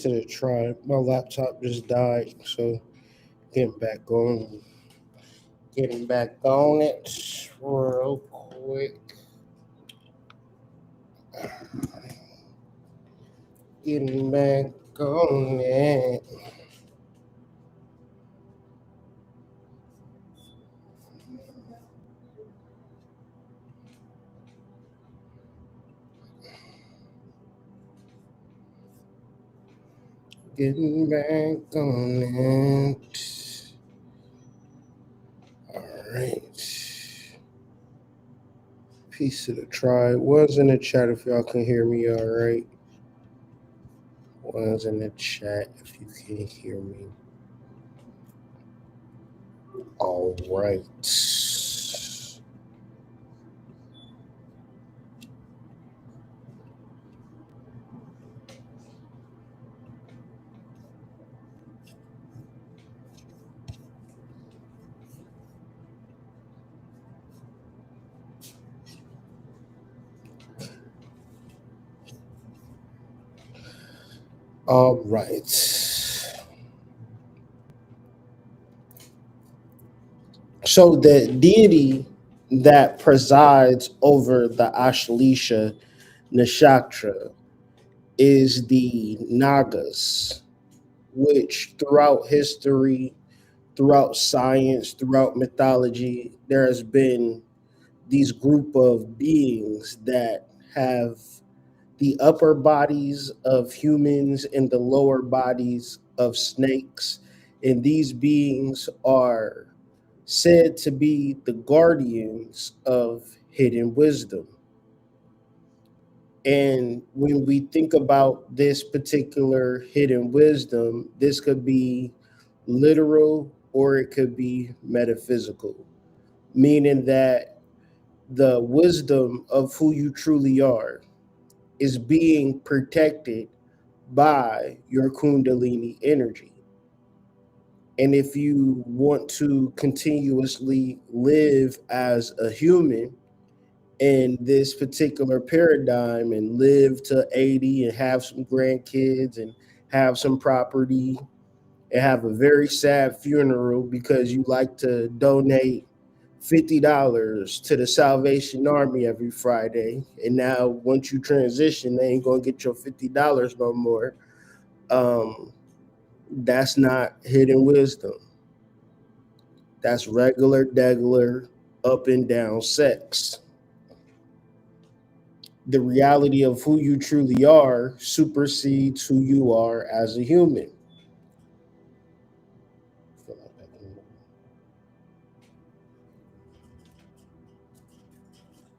Peace to the tribe. My laptop just died, so getting back on. Getting back on it real quick. Getting back on it. Getting back on it. Alright. Peace to the tribe. Was in the chat if y'all can hear me alright. Was in the chat if you can hear me. Alright. All right. So the deity that presides over the Ashleisha Nakshatra is the Nagas, which throughout history, throughout science, throughout mythology, there has been these group of beings that have the upper bodies of humans and the lower bodies of snakes. And these beings are said to be the guardians of hidden wisdom. And when we think about this particular hidden wisdom, this could be literal or it could be metaphysical, meaning that the wisdom of who you truly are is being protected by your Kundalini energy. And if you want to continuously live as a human in this particular paradigm and live to 80 and have some grandkids and have some property and have a very sad funeral because you like to donate $50 to the Salvation Army every Friday, and now once you transition, they ain't gonna get your $50 no more. That's not hidden wisdom. That's regular, degular, up and down sex. The reality of who you truly are supersedes who you are as a human.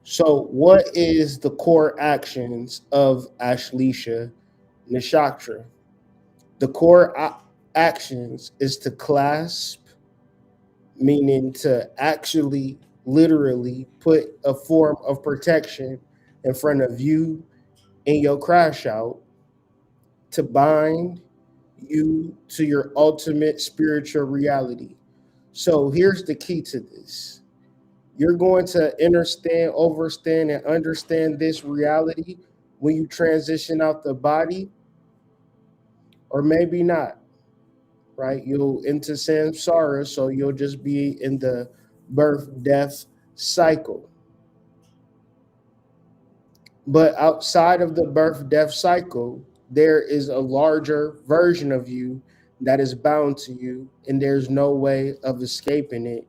So, what is the core actions of Ashleisha Nakshatra? The core actions is to clasp, meaning to actually, literally put a form of protection in front of you in your crash out, to bind you to your ultimate spiritual reality. So here's the key to this. You're going to understand, overstand, and understand this reality when you transition out the body, or maybe not, right? You'll into samsara, so you'll just be in the birth death cycle. But outside of the birth death cycle, there is a larger version of you that is bound to you, and there's no way of escaping it,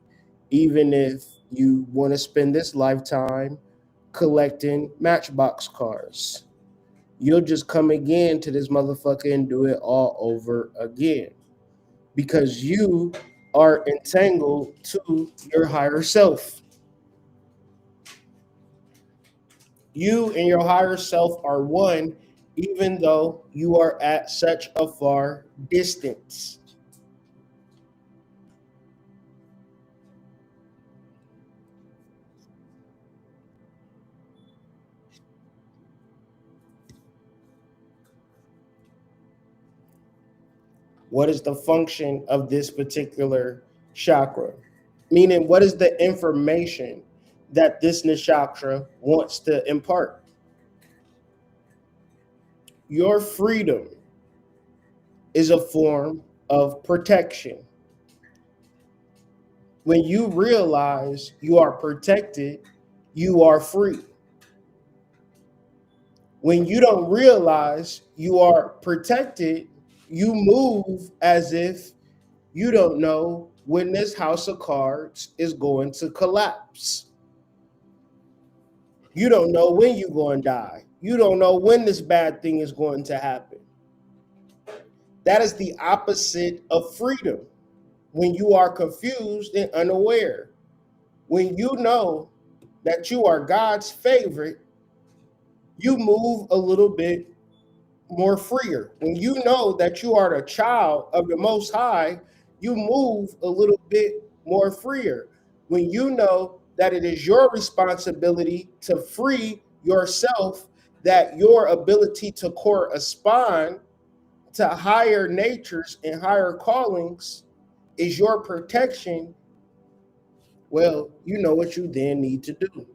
even if you want to spend this lifetime collecting Matchbox cars. You'll just come again to this motherfucker and do it all over again because you are entangled to your higher self. You and your higher self are one, even though you are at such a far distance. What is the function of this particular chakra? Meaning, what is the information that this nakshatra wants to impart? Your freedom is a form of protection. When you realize you are protected, you are free. When you don't realize you are protected, you move as if you don't know when this house of cards is going to collapse. You don't know when you're going to die. You don't know when this bad thing is going to happen. That is the opposite of freedom. When you are confused and unaware, when you know that you are God's favorite, you move a little bit more freer. When you know that you are the child of the Most High, you move a little bit more freer. When you know that it is your responsibility to free yourself, that your ability to correspond to higher natures and higher callings is your protection, well, you know what you then need to do.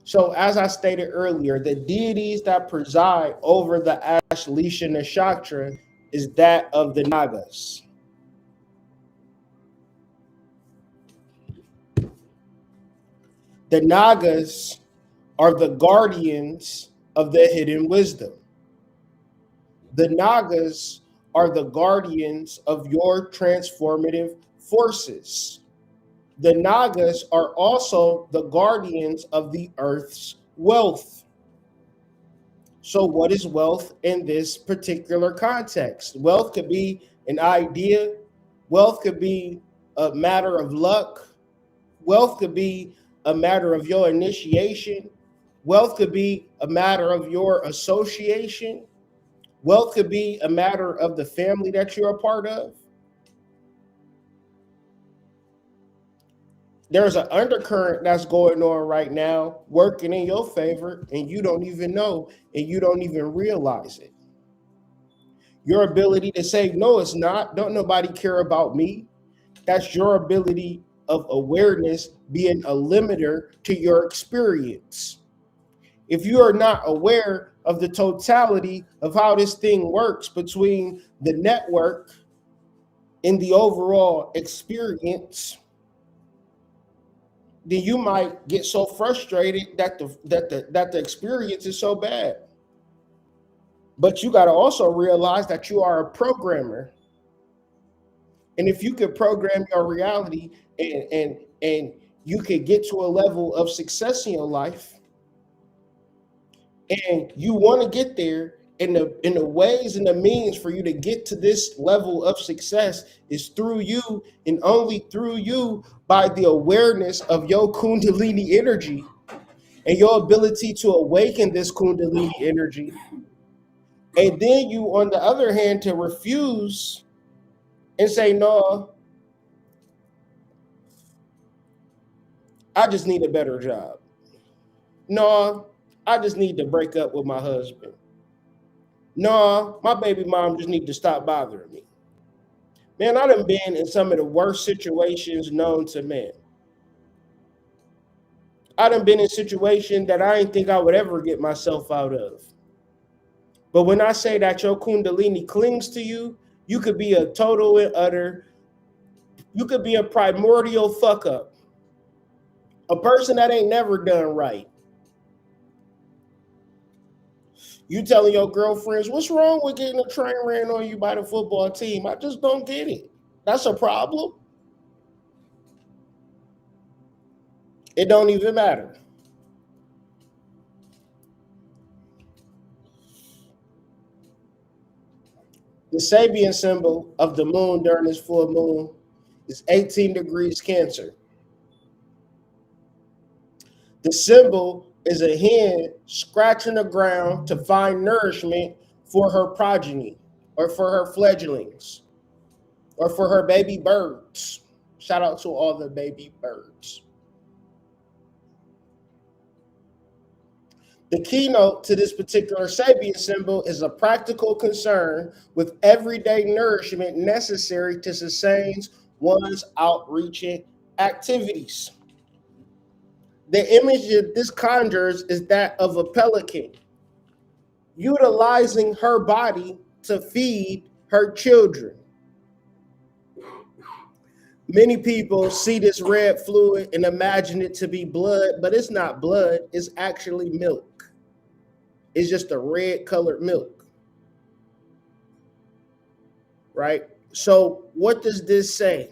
So, as I stated earlier, the deities that preside over the Ashleisha Nakshatra is that of the Nagas. The Nagas are the guardians of the hidden wisdom. The Nagas are the guardians of your transformative forces. The Nagas are also the guardians of the earth's wealth. So, what is wealth in this particular context? Wealth could be an idea, wealth could be a matter of luck, wealth could be a matter of your initiation, wealth could be a matter of your association, wealth could be a matter of the family that you're a part of. There's an undercurrent that's going on right now working in your favor, and you don't even know, and you don't even realize it. Your ability to say, no, it's not, don't nobody care about me. That's your ability of awareness being a limiter to your experience. If you are not aware of the totality of how this thing works between the network and the overall experience, then you might get so frustrated that the experience is so bad. But you got to also realize that you are a programmer. And if you could program your reality and you could get to a level of success in your life, and you want to get there, in the ways and the means for you to get to this level of success is through you, and only through you, by the awareness of your Kundalini energy and your ability to awaken this Kundalini energy. And then you, on the other hand, to refuse and say, no, I just need a better job. No, I just need to break up with my husband. No, my baby mom just need to stop bothering me. Man, I done been in some of the worst situations known to man. I done been in situations that I didn't think I would ever get myself out of. But when I say that your Kundalini clings to you, you could be a total and utter, you could be a primordial fuck up. A person that ain't never done right. You telling your girlfriends, what's wrong with getting a train ran on you by the football team? I just don't get it. That's a problem. It don't even matter. The Sabian symbol of the moon during this full moon is 18 degrees Cancer. The symbol is a hen scratching the ground to find nourishment for her progeny, or for her fledglings, or for her baby birds. Shout out to all the baby birds. The keynote to this particular Sabian symbol is a practical concern with everyday nourishment necessary to sustain one's outreaching activities. The image that this conjures is that of a pelican. utilizing her body to feed her children. Many people see this red fluid and imagine it to be blood, but it's not blood, it's actually milk. It's just a red colored milk, right? So what does this say?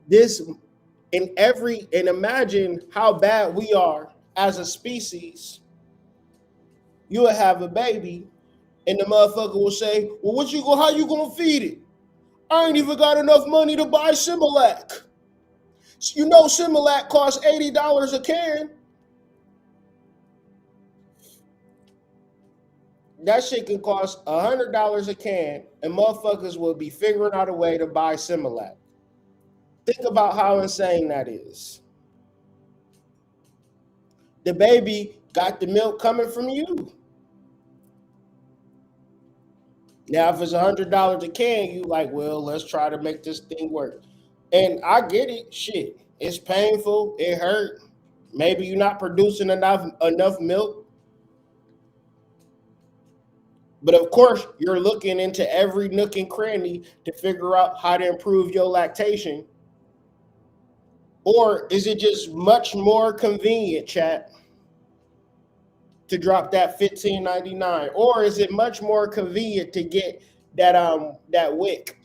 This and imagine how bad we are as a species. You will have a baby and the motherfucker will say, well, how you gonna feed it? I ain't even got enough money to buy Similac. You know Similac costs $80 a can. That shit can cost $100 a can, and motherfuckers will be figuring out a way to buy Similac. Think about how insane that is. The baby got the milk coming from you. Now, if it's $100 a can, you like, well, let's try to make this thing work. And I get it. Shit, it's painful. It hurt. Maybe you're not producing enough milk. But of course, you're looking into every nook and cranny to figure out how to improve your lactation. Or is it just much more convenient, chat, to drop that $15.99? Or is it much more convenient to get that wick?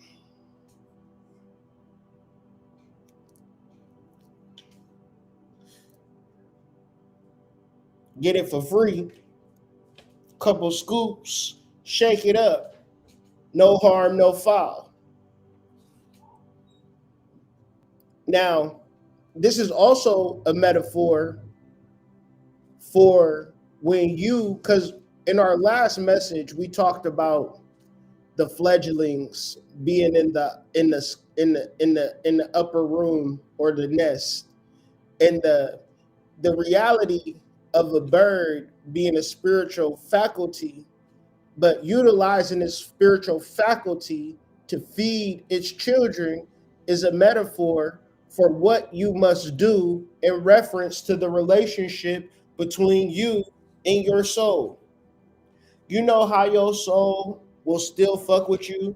Get it for free. Couple scoops, shake it up. No harm, no foul. Now, this is also a metaphor for when because in our last message we talked about the fledglings being in the upper room or the nest, and the reality of a bird being a spiritual faculty, but utilizing its spiritual faculty to feed its children is a metaphor for what you must do in reference to the relationship between you and your soul. You know how your soul will still fuck with you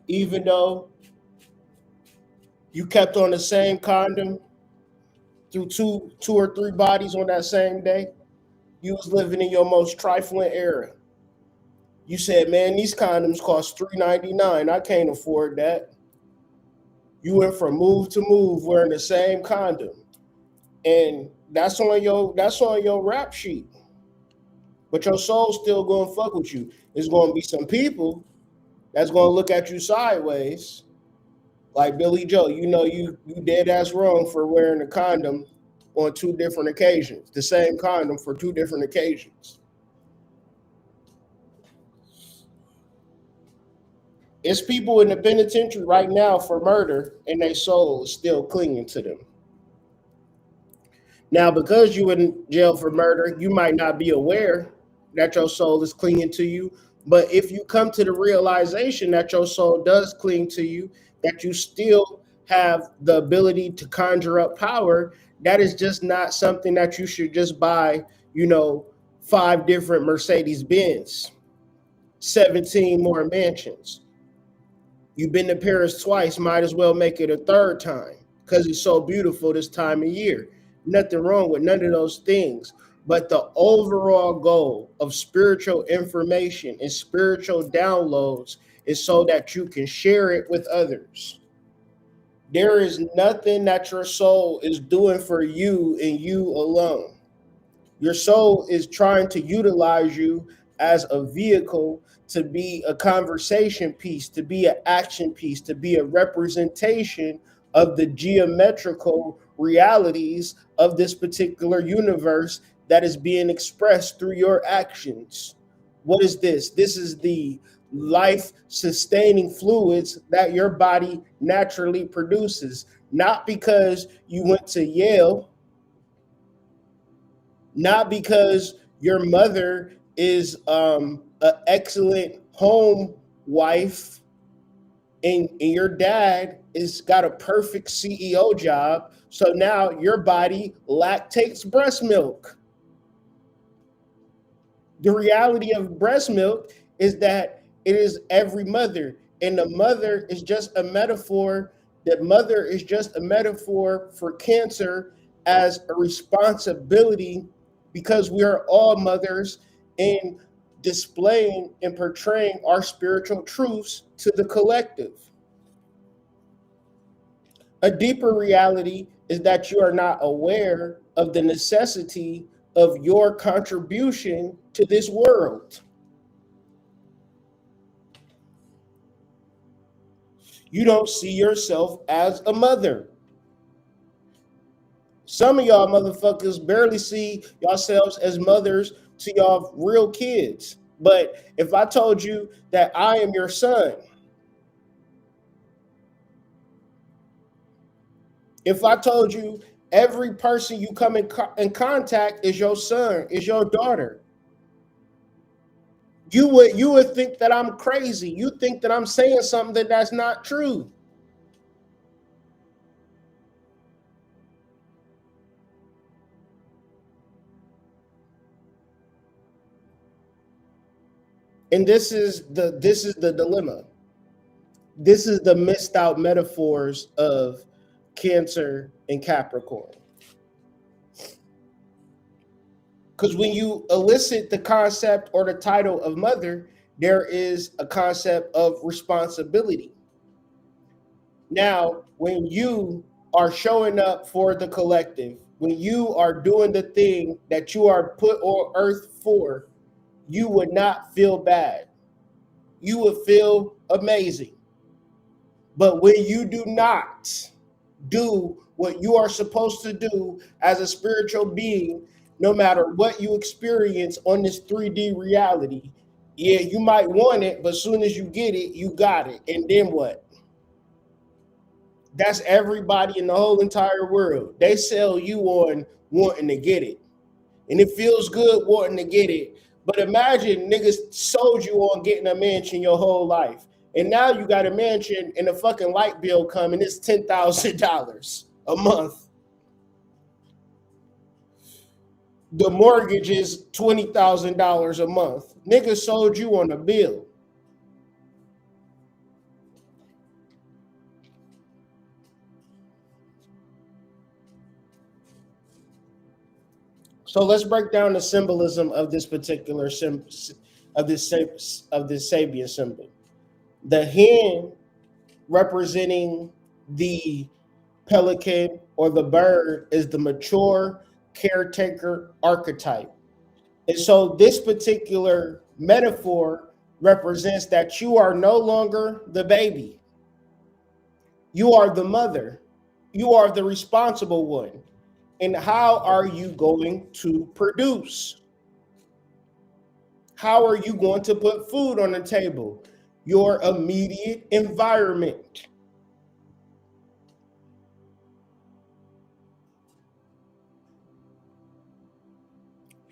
even though you kept on the same condom through two or three bodies on that same day? You was living in your most trifling era. You said, man, these condoms cost $3.99. I can't afford that. You went from move to move wearing the same condom. And that's on your rap sheet. But your soul's still gonna fuck with you. There's gonna be some people that's gonna look at you sideways, like Billy Joe. You know you dead ass wrong for wearing a condom on two different occasions, the same condom for two different occasions. It's people in the penitentiary right now for murder, and their soul is still clinging to them. Now, because you in jail for murder, you might not be aware that your soul is clinging to you. But if you come to the realization that your soul does cling to you, that you still have the ability to conjure up power, that is just not something that you should just buy, 5 different Mercedes Benz, 17 more mansions. You've been to Paris twice, might as well make it a third time because it's so beautiful this time of year. Nothing wrong with none of those things. But the overall goal of spiritual information and spiritual downloads is so that you can share it with others. There is nothing that your soul is doing for you and you alone. Your soul is trying to utilize you as a vehicle to be a conversation piece, to be an action piece, to be a representation of the geometrical realities of this particular universe that is being expressed through your actions. What is this? This is the life-sustaining fluids that your body naturally produces, not because you went to Yale, not because your mother is an excellent home wife and your dad is got a perfect CEO job, so now your body lactates breast milk. The reality of breast milk is that it is every mother, and the mother is just a metaphor. That mother is just a metaphor for cancer as a responsibility because we are all mothers in displaying and portraying our spiritual truths to the collective. A deeper reality is that you are not aware of the necessity of your contribution to this world. You don't see yourself as a mother. Some of y'all motherfuckers barely see yourselves as mothers to y'all real kids. But if I told you that I am your son, if I told you every person you come in contact is your son, is your daughter, you would think that I'm crazy. You think that I'm saying something that's not true. And this is the dilemma. This is the missed out metaphors of Cancer and Capricorn. Because when you elicit the concept or the title of mother, there is a concept of responsibility. Now, when you are showing up for the collective, when you are doing the thing that you are put on earth for, you would not feel bad. You would feel amazing. But when you do not do what you are supposed to do as a spiritual being, no matter what you experience on this 3D reality, yeah, you might want it, but as soon as you get it, you got it. And then what? That's everybody in the whole entire world. They sell you on wanting to get it. And it feels good wanting to get it. But imagine niggas sold you on getting a mansion your whole life. And now you got a mansion and a fucking light bill coming. It's $10,000 a month. The mortgage is $20,000 a month. Niggas sold you on a bill. So let's break down the symbolism of this particular of this Sabian symbol. The hen representing the pelican or the bird is the mature caretaker archetype. And so this particular metaphor represents that you are no longer the baby. You are the mother. You are the responsible one. And how are you going to produce? How are you going to put food on the table? Your immediate environment.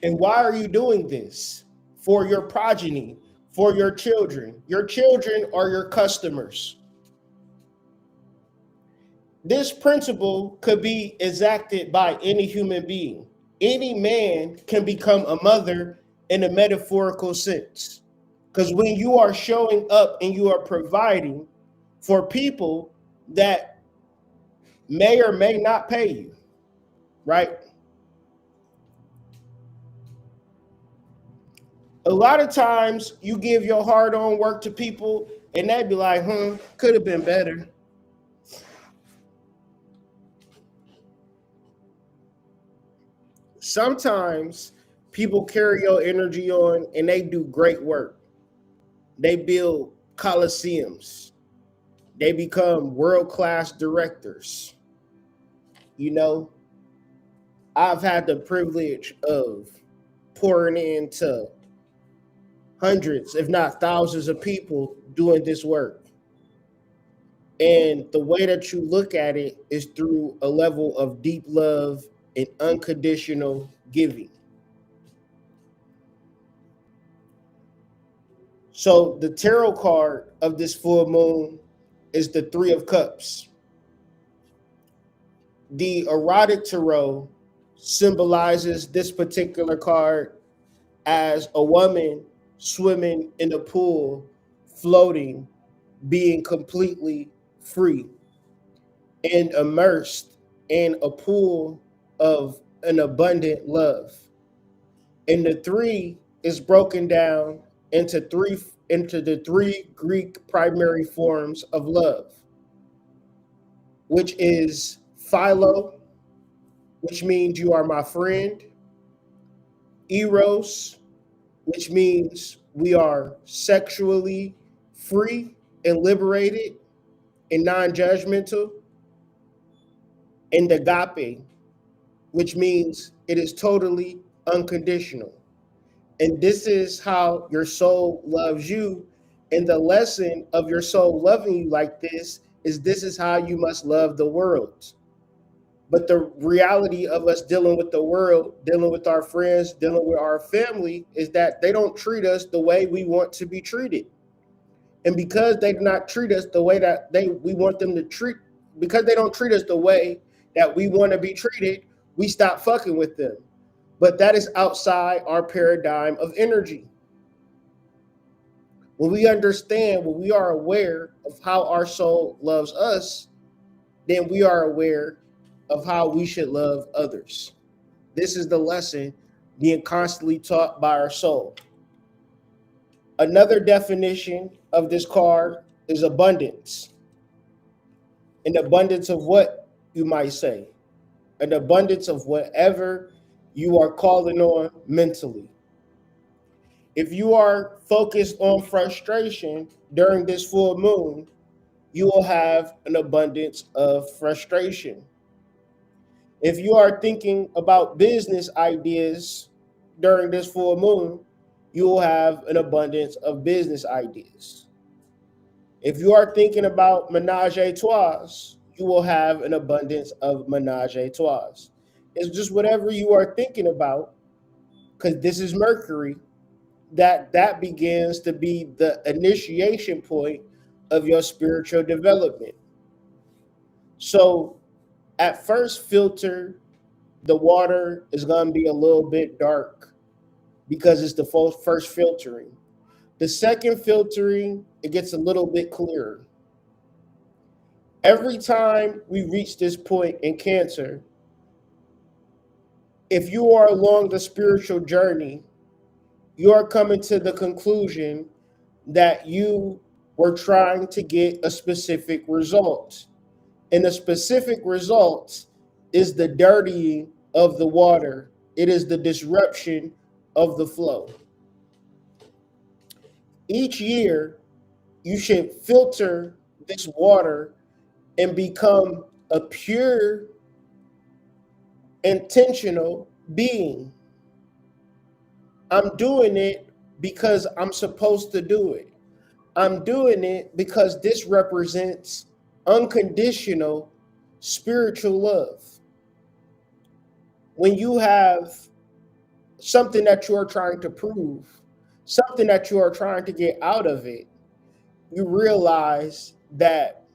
And why are you doing this? For your progeny, for your children. Your children are your customers. This principle could be exacted by any human being. Any man can become a mother in a metaphorical sense. Because when you are showing up and you are providing for people that may or may not pay you, right? A lot of times you give your hard-earned work to people and they'd be like, could have been better. Sometimes people carry your energy on and they do great work. They build coliseums. They become world-class directors. You know, I've had the privilege of pouring into hundreds, if not thousands of people doing this work. And the way that you look at it is through a level of deep love and unconditional giving. So the tarot card of this full moon is the Three of Cups. The erotic tarot symbolizes this particular card as a woman swimming in a pool, floating, being completely free and immersed in a pool of an abundant love. And the three is broken down into the three Greek primary forms of love, which is philo, which means you are my friend, eros, which means we are sexually free and liberated and non-judgmental, and agape, which means it is totally unconditional. And this is how your soul loves you. And the lesson of your soul loving you like this is how you must love the world. But the reality of us dealing with the world, dealing with our friends, dealing with our family is that they don't treat us the way we want to be treated. And because they do not treat us the way that we want them to treat, because they don't treat us the way that we want to be treated, we stop fucking with them. But that is outside our paradigm of energy. When we understand, when we are aware of how our soul loves us, then we are aware of how we should love others. This is the lesson being constantly taught by our soul. Another definition of this card is abundance. An abundance of what, you might say? An abundance of whatever you are calling on mentally. If you are focused on frustration during this full moon, you will have an abundance of frustration. If you are thinking about business ideas during this full moon, you will have an abundance of business ideas. If you are thinking about menage a trois, you will have an abundance of menage a trois. It's just whatever you are thinking about, because this is Mercury, that begins to be the initiation point of your spiritual development. So at first filter, the water is going to be a little bit dark because it's the first filtering. The second filtering, it gets a little bit clearer. Every time we reach this point in Cancer, if you are along the spiritual journey, you are coming to the conclusion that you were trying to get a specific result. And the specific result is the dirtying of the water. It is the disruption of the flow. Each year, you should filter this water and become a pure, intentional being. I'm doing it because I'm supposed to do it. I'm doing it because this represents unconditional spiritual love. When you have something that you are trying to prove, something that you are trying to get out of it, you realize that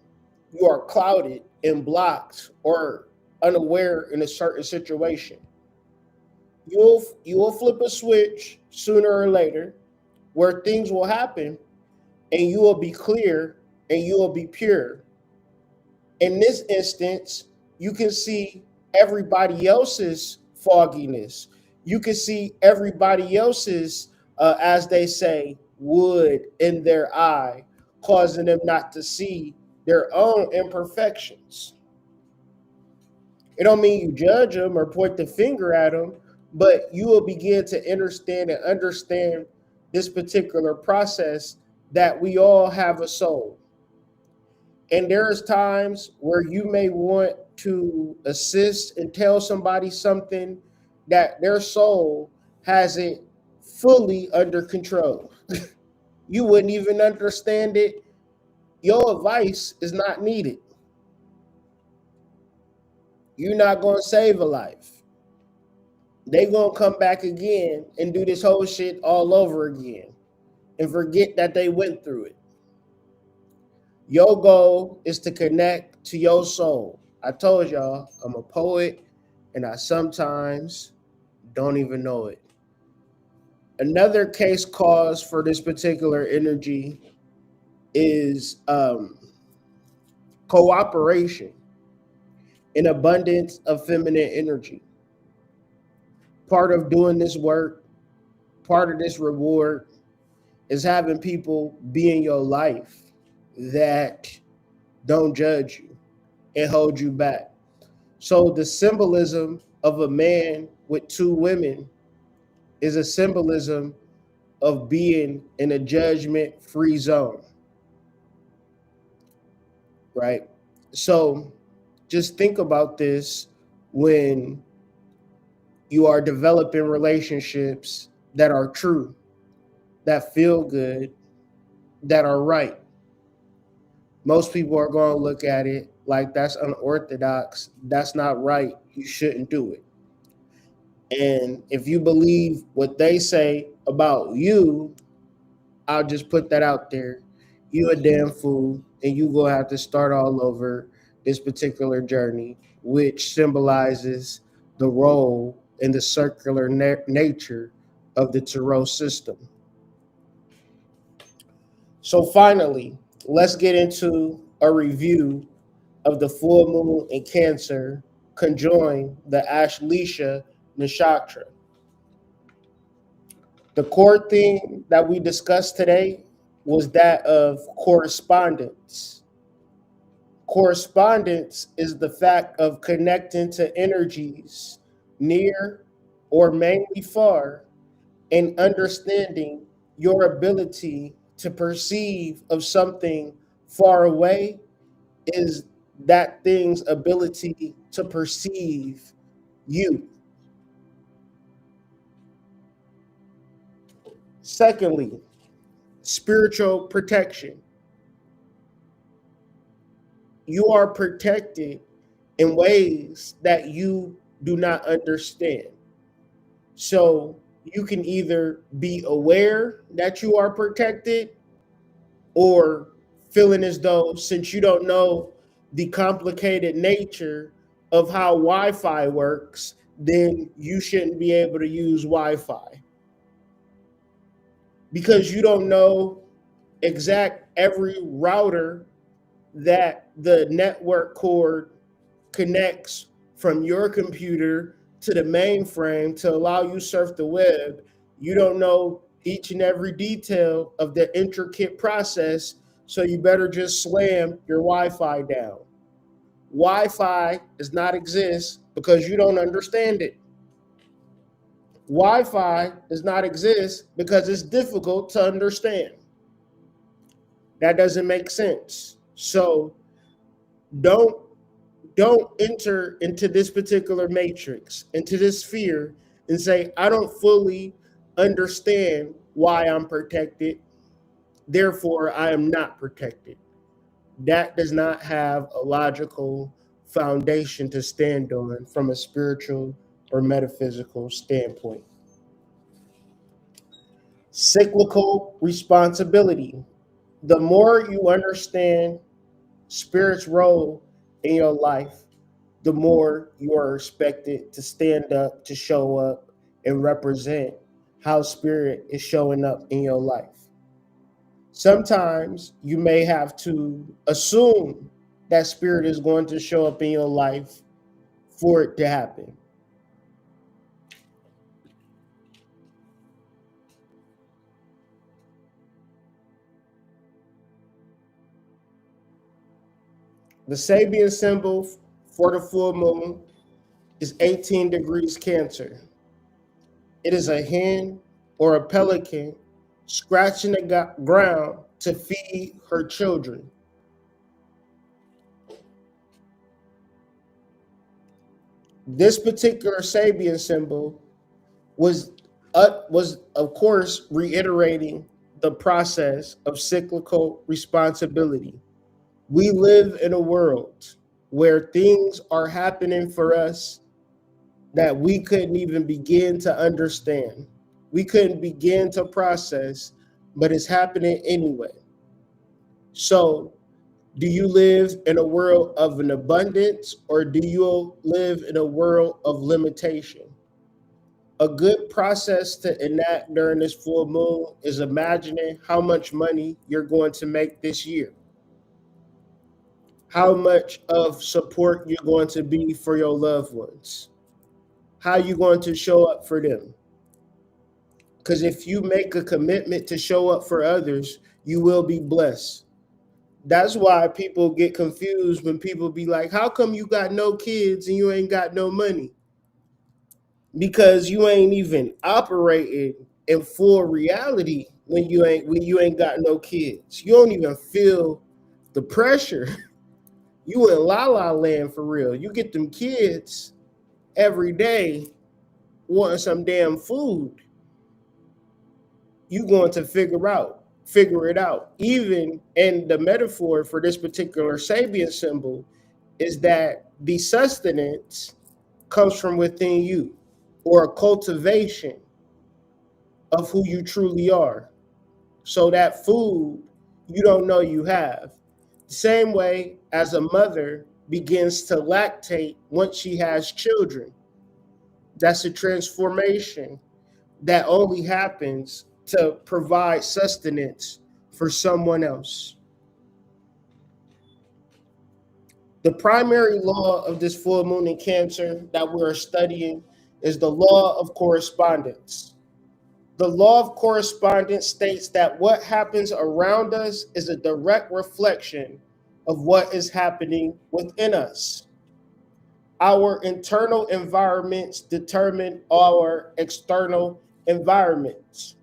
you are clouded and blocked or unaware in a certain situation. You will flip a switch sooner or later where things will happen and you will be clear and you will be pure. In this instance, you can see everybody else's fogginess. You can see everybody else's, as they say, wood in their eye, causing them not to see their own imperfections. It don't mean you judge them or point the finger at them, but you will begin to understand this particular process that we all have a soul. And there's times where you may want to assist and tell somebody something that their soul hasn't fully under control. You wouldn't even understand it. Your advice is not needed. You're not going to save a life. They're going to come back again and do this whole shit all over again and forget that they went through it. Your goal is to connect to your soul. I told y'all I'm a poet and I sometimes don't even know it. Another case cause for this particular energy is cooperation, an abundance of feminine energy. Part of doing this work, part of this reward is having people be in your life that don't judge you and hold you back. So the symbolism of a man with two women is a symbolism of being in a judgment-free zone, right? So just think about this when you are developing relationships that are true, that feel good, that are right. Most people are going to look at it like that's unorthodox, that's not right, you shouldn't do it. And if you believe what they say about you, I'll just put that out there. You a damn fool, and you gonna have to start all over this particular journey, which symbolizes the role and the circular nature of the tarot system. So finally, let's get into a review of the full moon in Cancer conjoined the Ashleisha Nakshatra. The core theme that we discussed today was that of correspondence. Correspondence is the fact of connecting to energies near or mainly far and understanding your ability to perceive of something far away is that thing's ability to perceive you. Secondly, spiritual protection. You are protected in ways that you do not understand. So you can either be aware that you are protected or feeling as though, since you don't know the complicated nature of how Wi-Fi works, then you shouldn't be able to use Wi-Fi because you don't know exact every router that the network cord connects from your computer to the mainframe to allow you surf the web. You don't know each and every detail of the intricate process, so you better just slam your Wi-Fi down. Wi-Fi does not exist because you don't understand it. Wi-Fi does not exist because it's difficult to understand. That doesn't make sense. So don't enter into this particular matrix, into this sphere, and say, I don't fully understand why I'm protected, therefore I am not protected. That does not have a logical foundation to stand on from a spiritual or metaphysical standpoint. Cyclical responsibility. The more you understand Spirit's role in your life, the more you are expected to stand up, to show up, and represent how Spirit is showing up in your life. Sometimes you may have to assume that Spirit is going to show up in your life for it to happen. The Sabian symbol for the full moon is 18 degrees Cancer. It is a hen or a pelican scratching the ground to feed her children. This particular Sabian symbol was of course reiterating the process of cyclical responsibility. We live in a world where things are happening for us that we couldn't even begin to understand. We couldn't begin to process, but it's happening anyway. So, do you live in a world of an abundance or do you live in a world of limitation? A good process to enact during this full moon is imagining how much money you're going to make this year, how much of support you're going to be for your loved ones, how you're going to show up for them. Because if you make a commitment to show up for others, you will be blessed. That's why people get confused when people be like, how come you got no kids and you ain't got no money? Because you ain't even operating in full reality when you ain't got no kids. You don't even feel the pressure. You in la la land for real. You get them kids every day wanting some damn food. You going to figure it out. Even in the metaphor for this particular Sabian symbol is that the sustenance comes from within you, or a cultivation of who you truly are. So that food you don't know you have. The same way as a mother begins to lactate once she has children. That's a transformation that only happens to provide sustenance for someone else. The primary law of this full moon in Cancer that we're studying is the law of correspondence. The law of correspondence states that what happens around us is a direct reflection of what is happening within us. Our internal environments determine our external environments.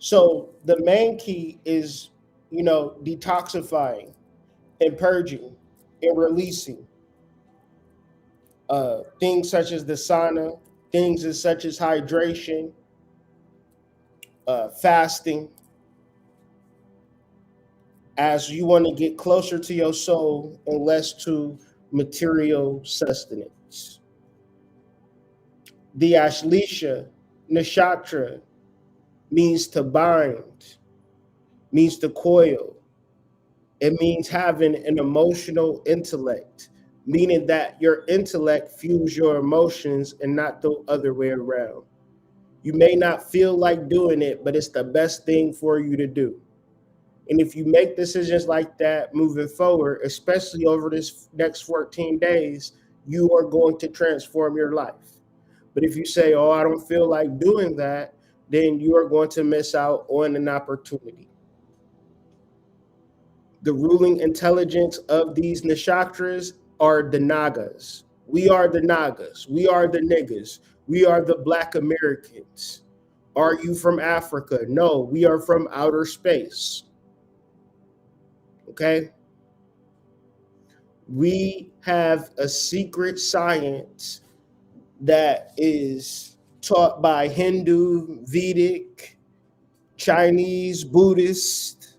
So the main key is, detoxifying and purging and releasing. Things such as the sauna, such as hydration, fasting, as you want to get closer to your soul and less to material sustenance. The Ashlisha Nakshatra means to bind, means to coil. It means having an emotional intellect, meaning that your intellect fuels your emotions and not the other way around. You may not feel like doing it, but it's the best thing for you to do. And if you make decisions like that moving forward, especially over this next 14 days, you are going to transform your life. But if you say, oh, I don't feel like doing that, then you are going to miss out on an opportunity. The ruling intelligence of these nakshatras are the Nagas. We are the Nagas. We are the niggas. We are the Black Americans. Are you from Africa? No, we are from outer space. Okay? We have a secret science that is taught by Hindu, Vedic, Chinese, Buddhist.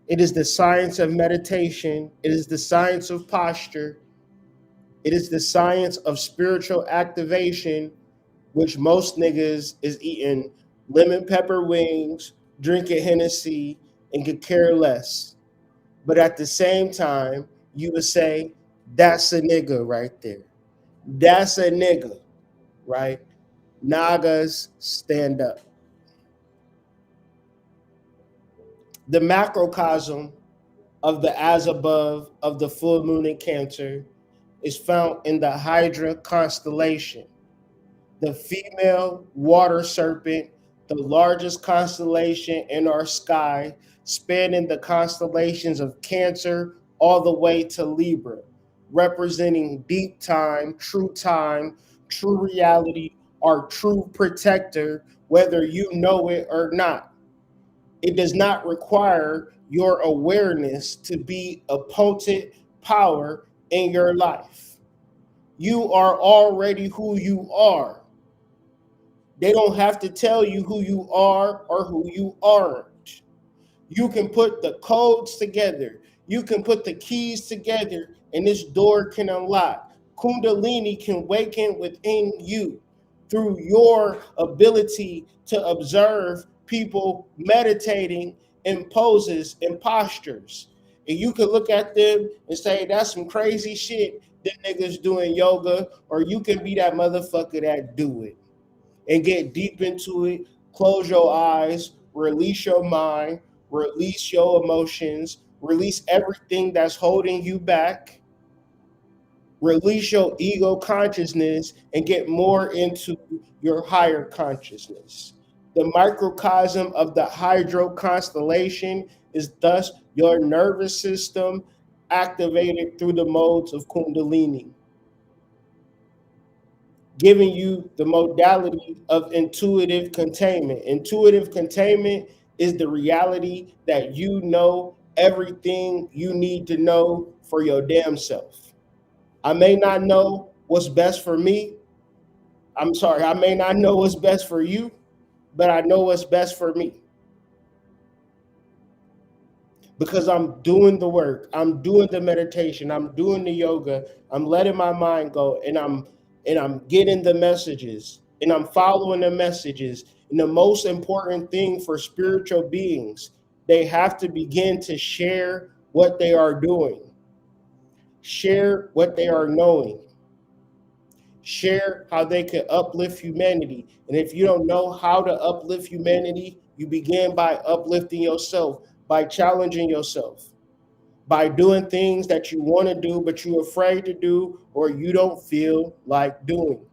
It is the science of meditation. It is the science of posture. It is the science of spiritual activation, which most niggas is eating lemon pepper wings, drinking Hennessy, and could care less. But at the same time, you would say, that's a nigga right there. That's a nigga, right? Nagas, stand up. The macrocosm of the as above of the full moon in Cancer is found in the Hydra constellation. The female water serpent, the largest constellation in our sky, spanning the constellations of Cancer all the way to Libra, representing deep time, true reality, our true protector, whether you know it or not. It does not require your awareness to be a potent power in your life. You are already who you are. They don't have to tell you who you are or who you aren't. You can put the codes together. You can put the keys together, and this door can unlock. Kundalini can awaken within you through your ability to observe people meditating in poses and postures. And you can look at them and say, that's some crazy shit. the niggas doing yoga, or you can be that motherfucker that do it and get deep into it. Close your eyes, release your mind, release your emotions, release everything that's holding you back, release your ego consciousness, and get more into your higher consciousness. The microcosm of the hydro constellation is thus your nervous system activated through the modes of Kundalini, giving you the modality of intuitive containment. Intuitive containment is the reality that you know everything you need to know for your damn self. I may not know what's best for me. I may not know what's best for you, but I know what's best for me because I'm doing the work, I'm doing the meditation, I'm doing the yoga, I'm letting my mind go, and I'm getting the messages, and I'm following the messages. And the most important thing for spiritual beings, they have to begin to share what they are doing, share what they are knowing, share how they can uplift humanity. And if you don't know how to uplift humanity, you begin by uplifting yourself, by challenging yourself, by doing things that you want to do, but you're afraid to do or you don't feel like doing.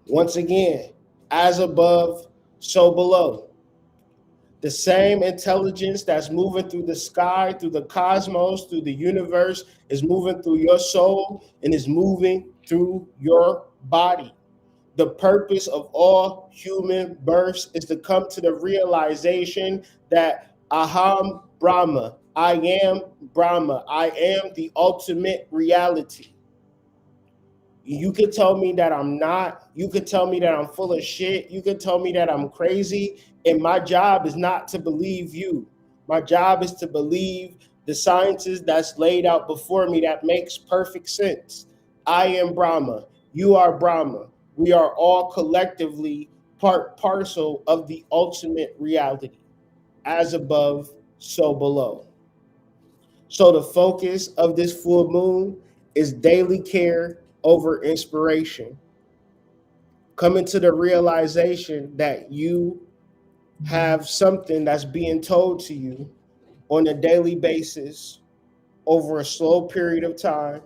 Once again, as above, so below. The same intelligence that's moving through the sky, through the cosmos, through the universe, is moving through your soul and is moving through your body. The purpose of all human births is to come to the realization that Aham Brahma, I am Brahma, I am the ultimate reality. You can tell me that I'm not. You can tell me that I'm full of shit. You can tell me that I'm crazy. And my job is not to believe you. My job is to believe the sciences that's laid out before me that makes perfect sense. I am Brahma. You are Brahma. We are all collectively part parcel of the ultimate reality. As above, so below. So the focus of this full moon is daily care over inspiration. Coming to the realization that you have something that's being told to you on a daily basis over a slow period of time.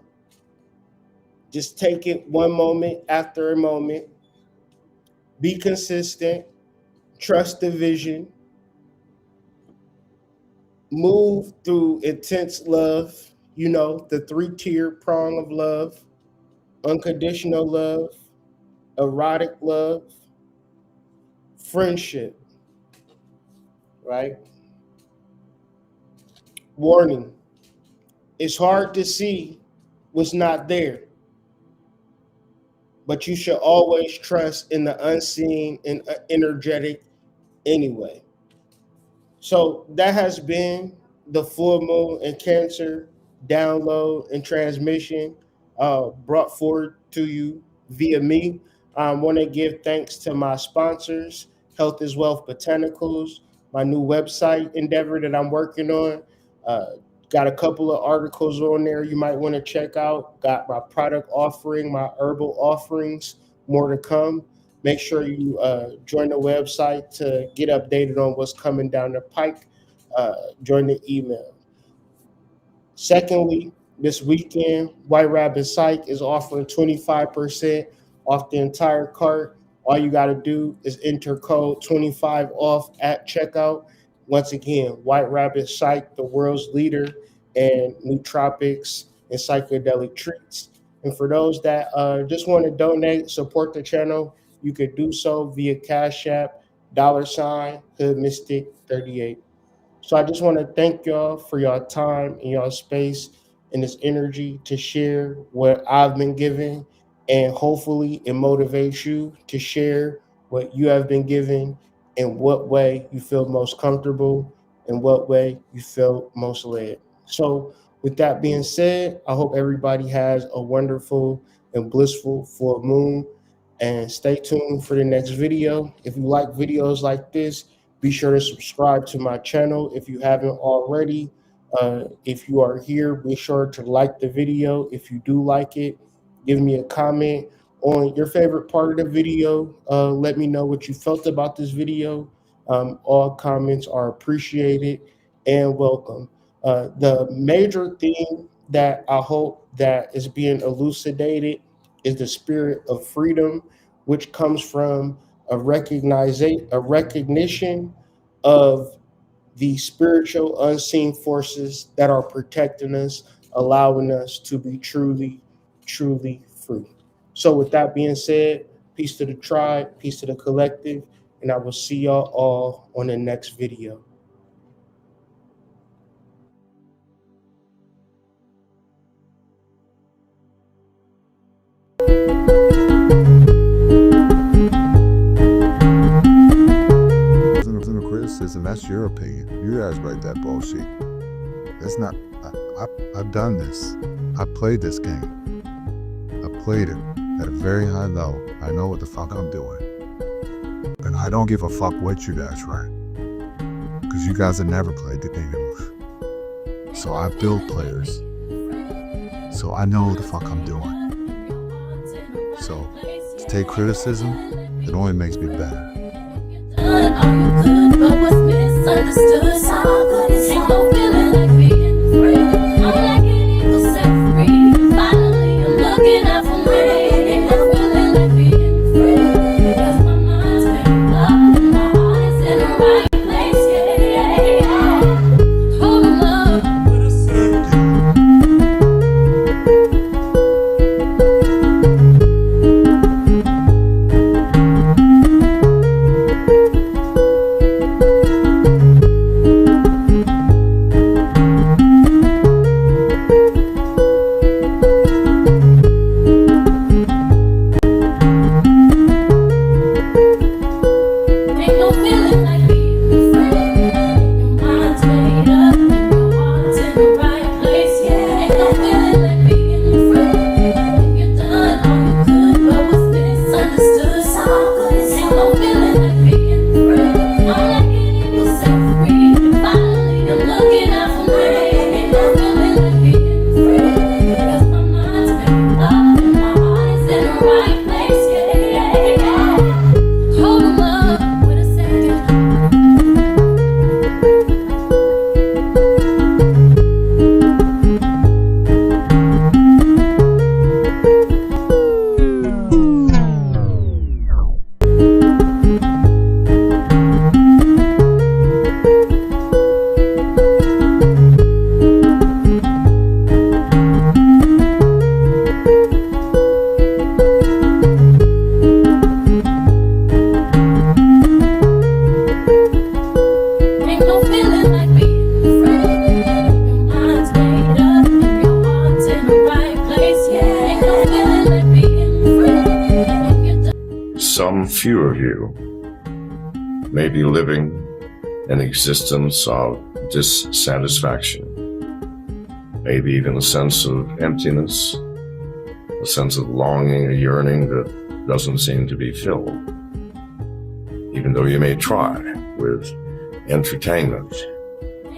Just take it one moment after a moment. Be consistent. Trust the vision. Move through intense love, the 3-tier prong of love: unconditional love, erotic love, friendship, right? Warning: it's hard to see what's not there, but you should always trust in the unseen and energetic anyway. So that has been the full moon in Cancer download and transmission brought forward to you via me. I want to give thanks to my sponsors, Health is Wealth Botanicals, my new website endeavor that I'm working on. Uh, got a couple of articles on there you might want to check out. Got my product offering, my herbal offerings, more to come. Make sure you join the website to get updated on what's coming down the pike. Join the email. Secondly, this weekend, White Rabbit Psych is offering 25% off the entire cart. All you got to do is enter code 25 off at checkout. Once again, White Rabbit Psych, the world's leader in nootropics and psychedelic treats. And for those that just want to donate, support the channel, you could do so via Cash App, $Hood Mystic 38. So I just want to thank y'all for your time and your space and this energy to share what I've been given, and hopefully it motivates you to share what you have been given, in what way you feel most comfortable, in what way you feel most led. So with that being said, I hope everybody has a wonderful and blissful full moon, and stay tuned for the next video. If you like videos like this, be sure to subscribe to my channel if you haven't already. If you are here, be sure to like the video. If you do like it, give me a comment on your favorite part of the video. Let me know what you felt about this video. All comments are appreciated and welcome. The major thing that I hope that is being elucidated is the spirit of freedom, which comes from a recognition of the spiritual unseen forces that are protecting us, allowing us to be truly, truly free. So, with that being said, peace to the tribe, peace to the collective, and I will see y'all all on the next video. Criticism, that's your opinion. You guys write that bullshit. That's not, I've done this. I played this game. I played it at a very high level. I know what the fuck I'm doing. And I don't give a fuck what you guys write. Because you guys have never played the game. So I build players. So I know what the fuck I'm doing. So to take criticism, it only makes me better. Are you good, but what's misunderstood? So good, ain't no feeling like being free. I'm like an eagle set free. Finally, I'm looking out for me. Ain't no feeling like being free. Cause my mind's made up and my heart is in the right place. Yeah. Hold 'em up. Ain't no feeling like being free. Your mind's made up and your heart's in the right place. Yeah, ain't no feeling like being free. You've done all you could, but what's misunderstood? So good, ain't no feeling like being free. I'm like an eagle set free. Finally, I'm looking out for me. Ain't no feeling like being free. Cause my mind's made up and my heart is in the right place. Yeah. Hold 'em up with a second. Ain't no feeling like being free. Your mind's made up and your heart's in the right place. Yeah, ain't no feeling like being free. Some few of you may be living an existence of dissatisfaction, maybe even a sense of emptiness, a sense of longing, a yearning that doesn't seem to be filled, even though you may try with entertainment,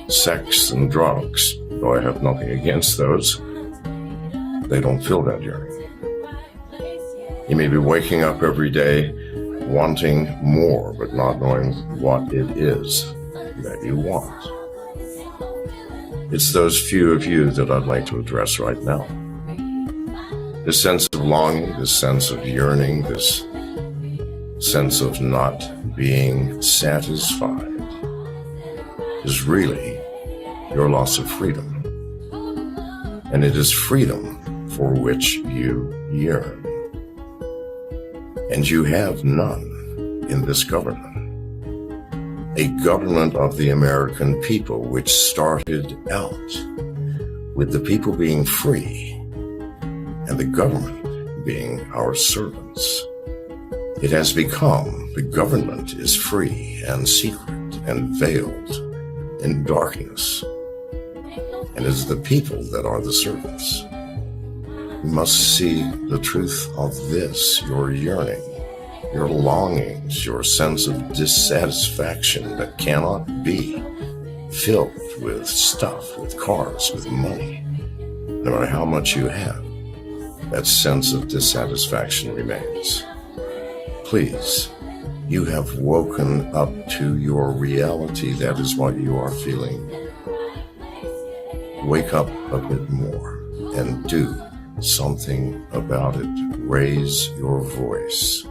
sex, and drugs, though I have nothing against those. They don't fill that yearning. You may be waking up every day wanting more, but not knowing what it is that you want. It's those few of you that I'd like to address right now. This sense of longing, this sense of yearning, this sense of not being satisfied is really your loss of freedom. And it is freedom for which you yearn. And you have none in this government. A government of the American people which started out with the people being free and the government being our servants. It has become the government is free and secret and veiled in darkness, and it's the people that are the servants. You must see the truth of this, your yearning, your longings, your sense of dissatisfaction that cannot be filled with stuff, with cars, with money. No matter how much you have, that sense of dissatisfaction remains. Please, you have woken up to your reality. That is what you are feeling. Wake up a bit more and do something about it. Raise your voice.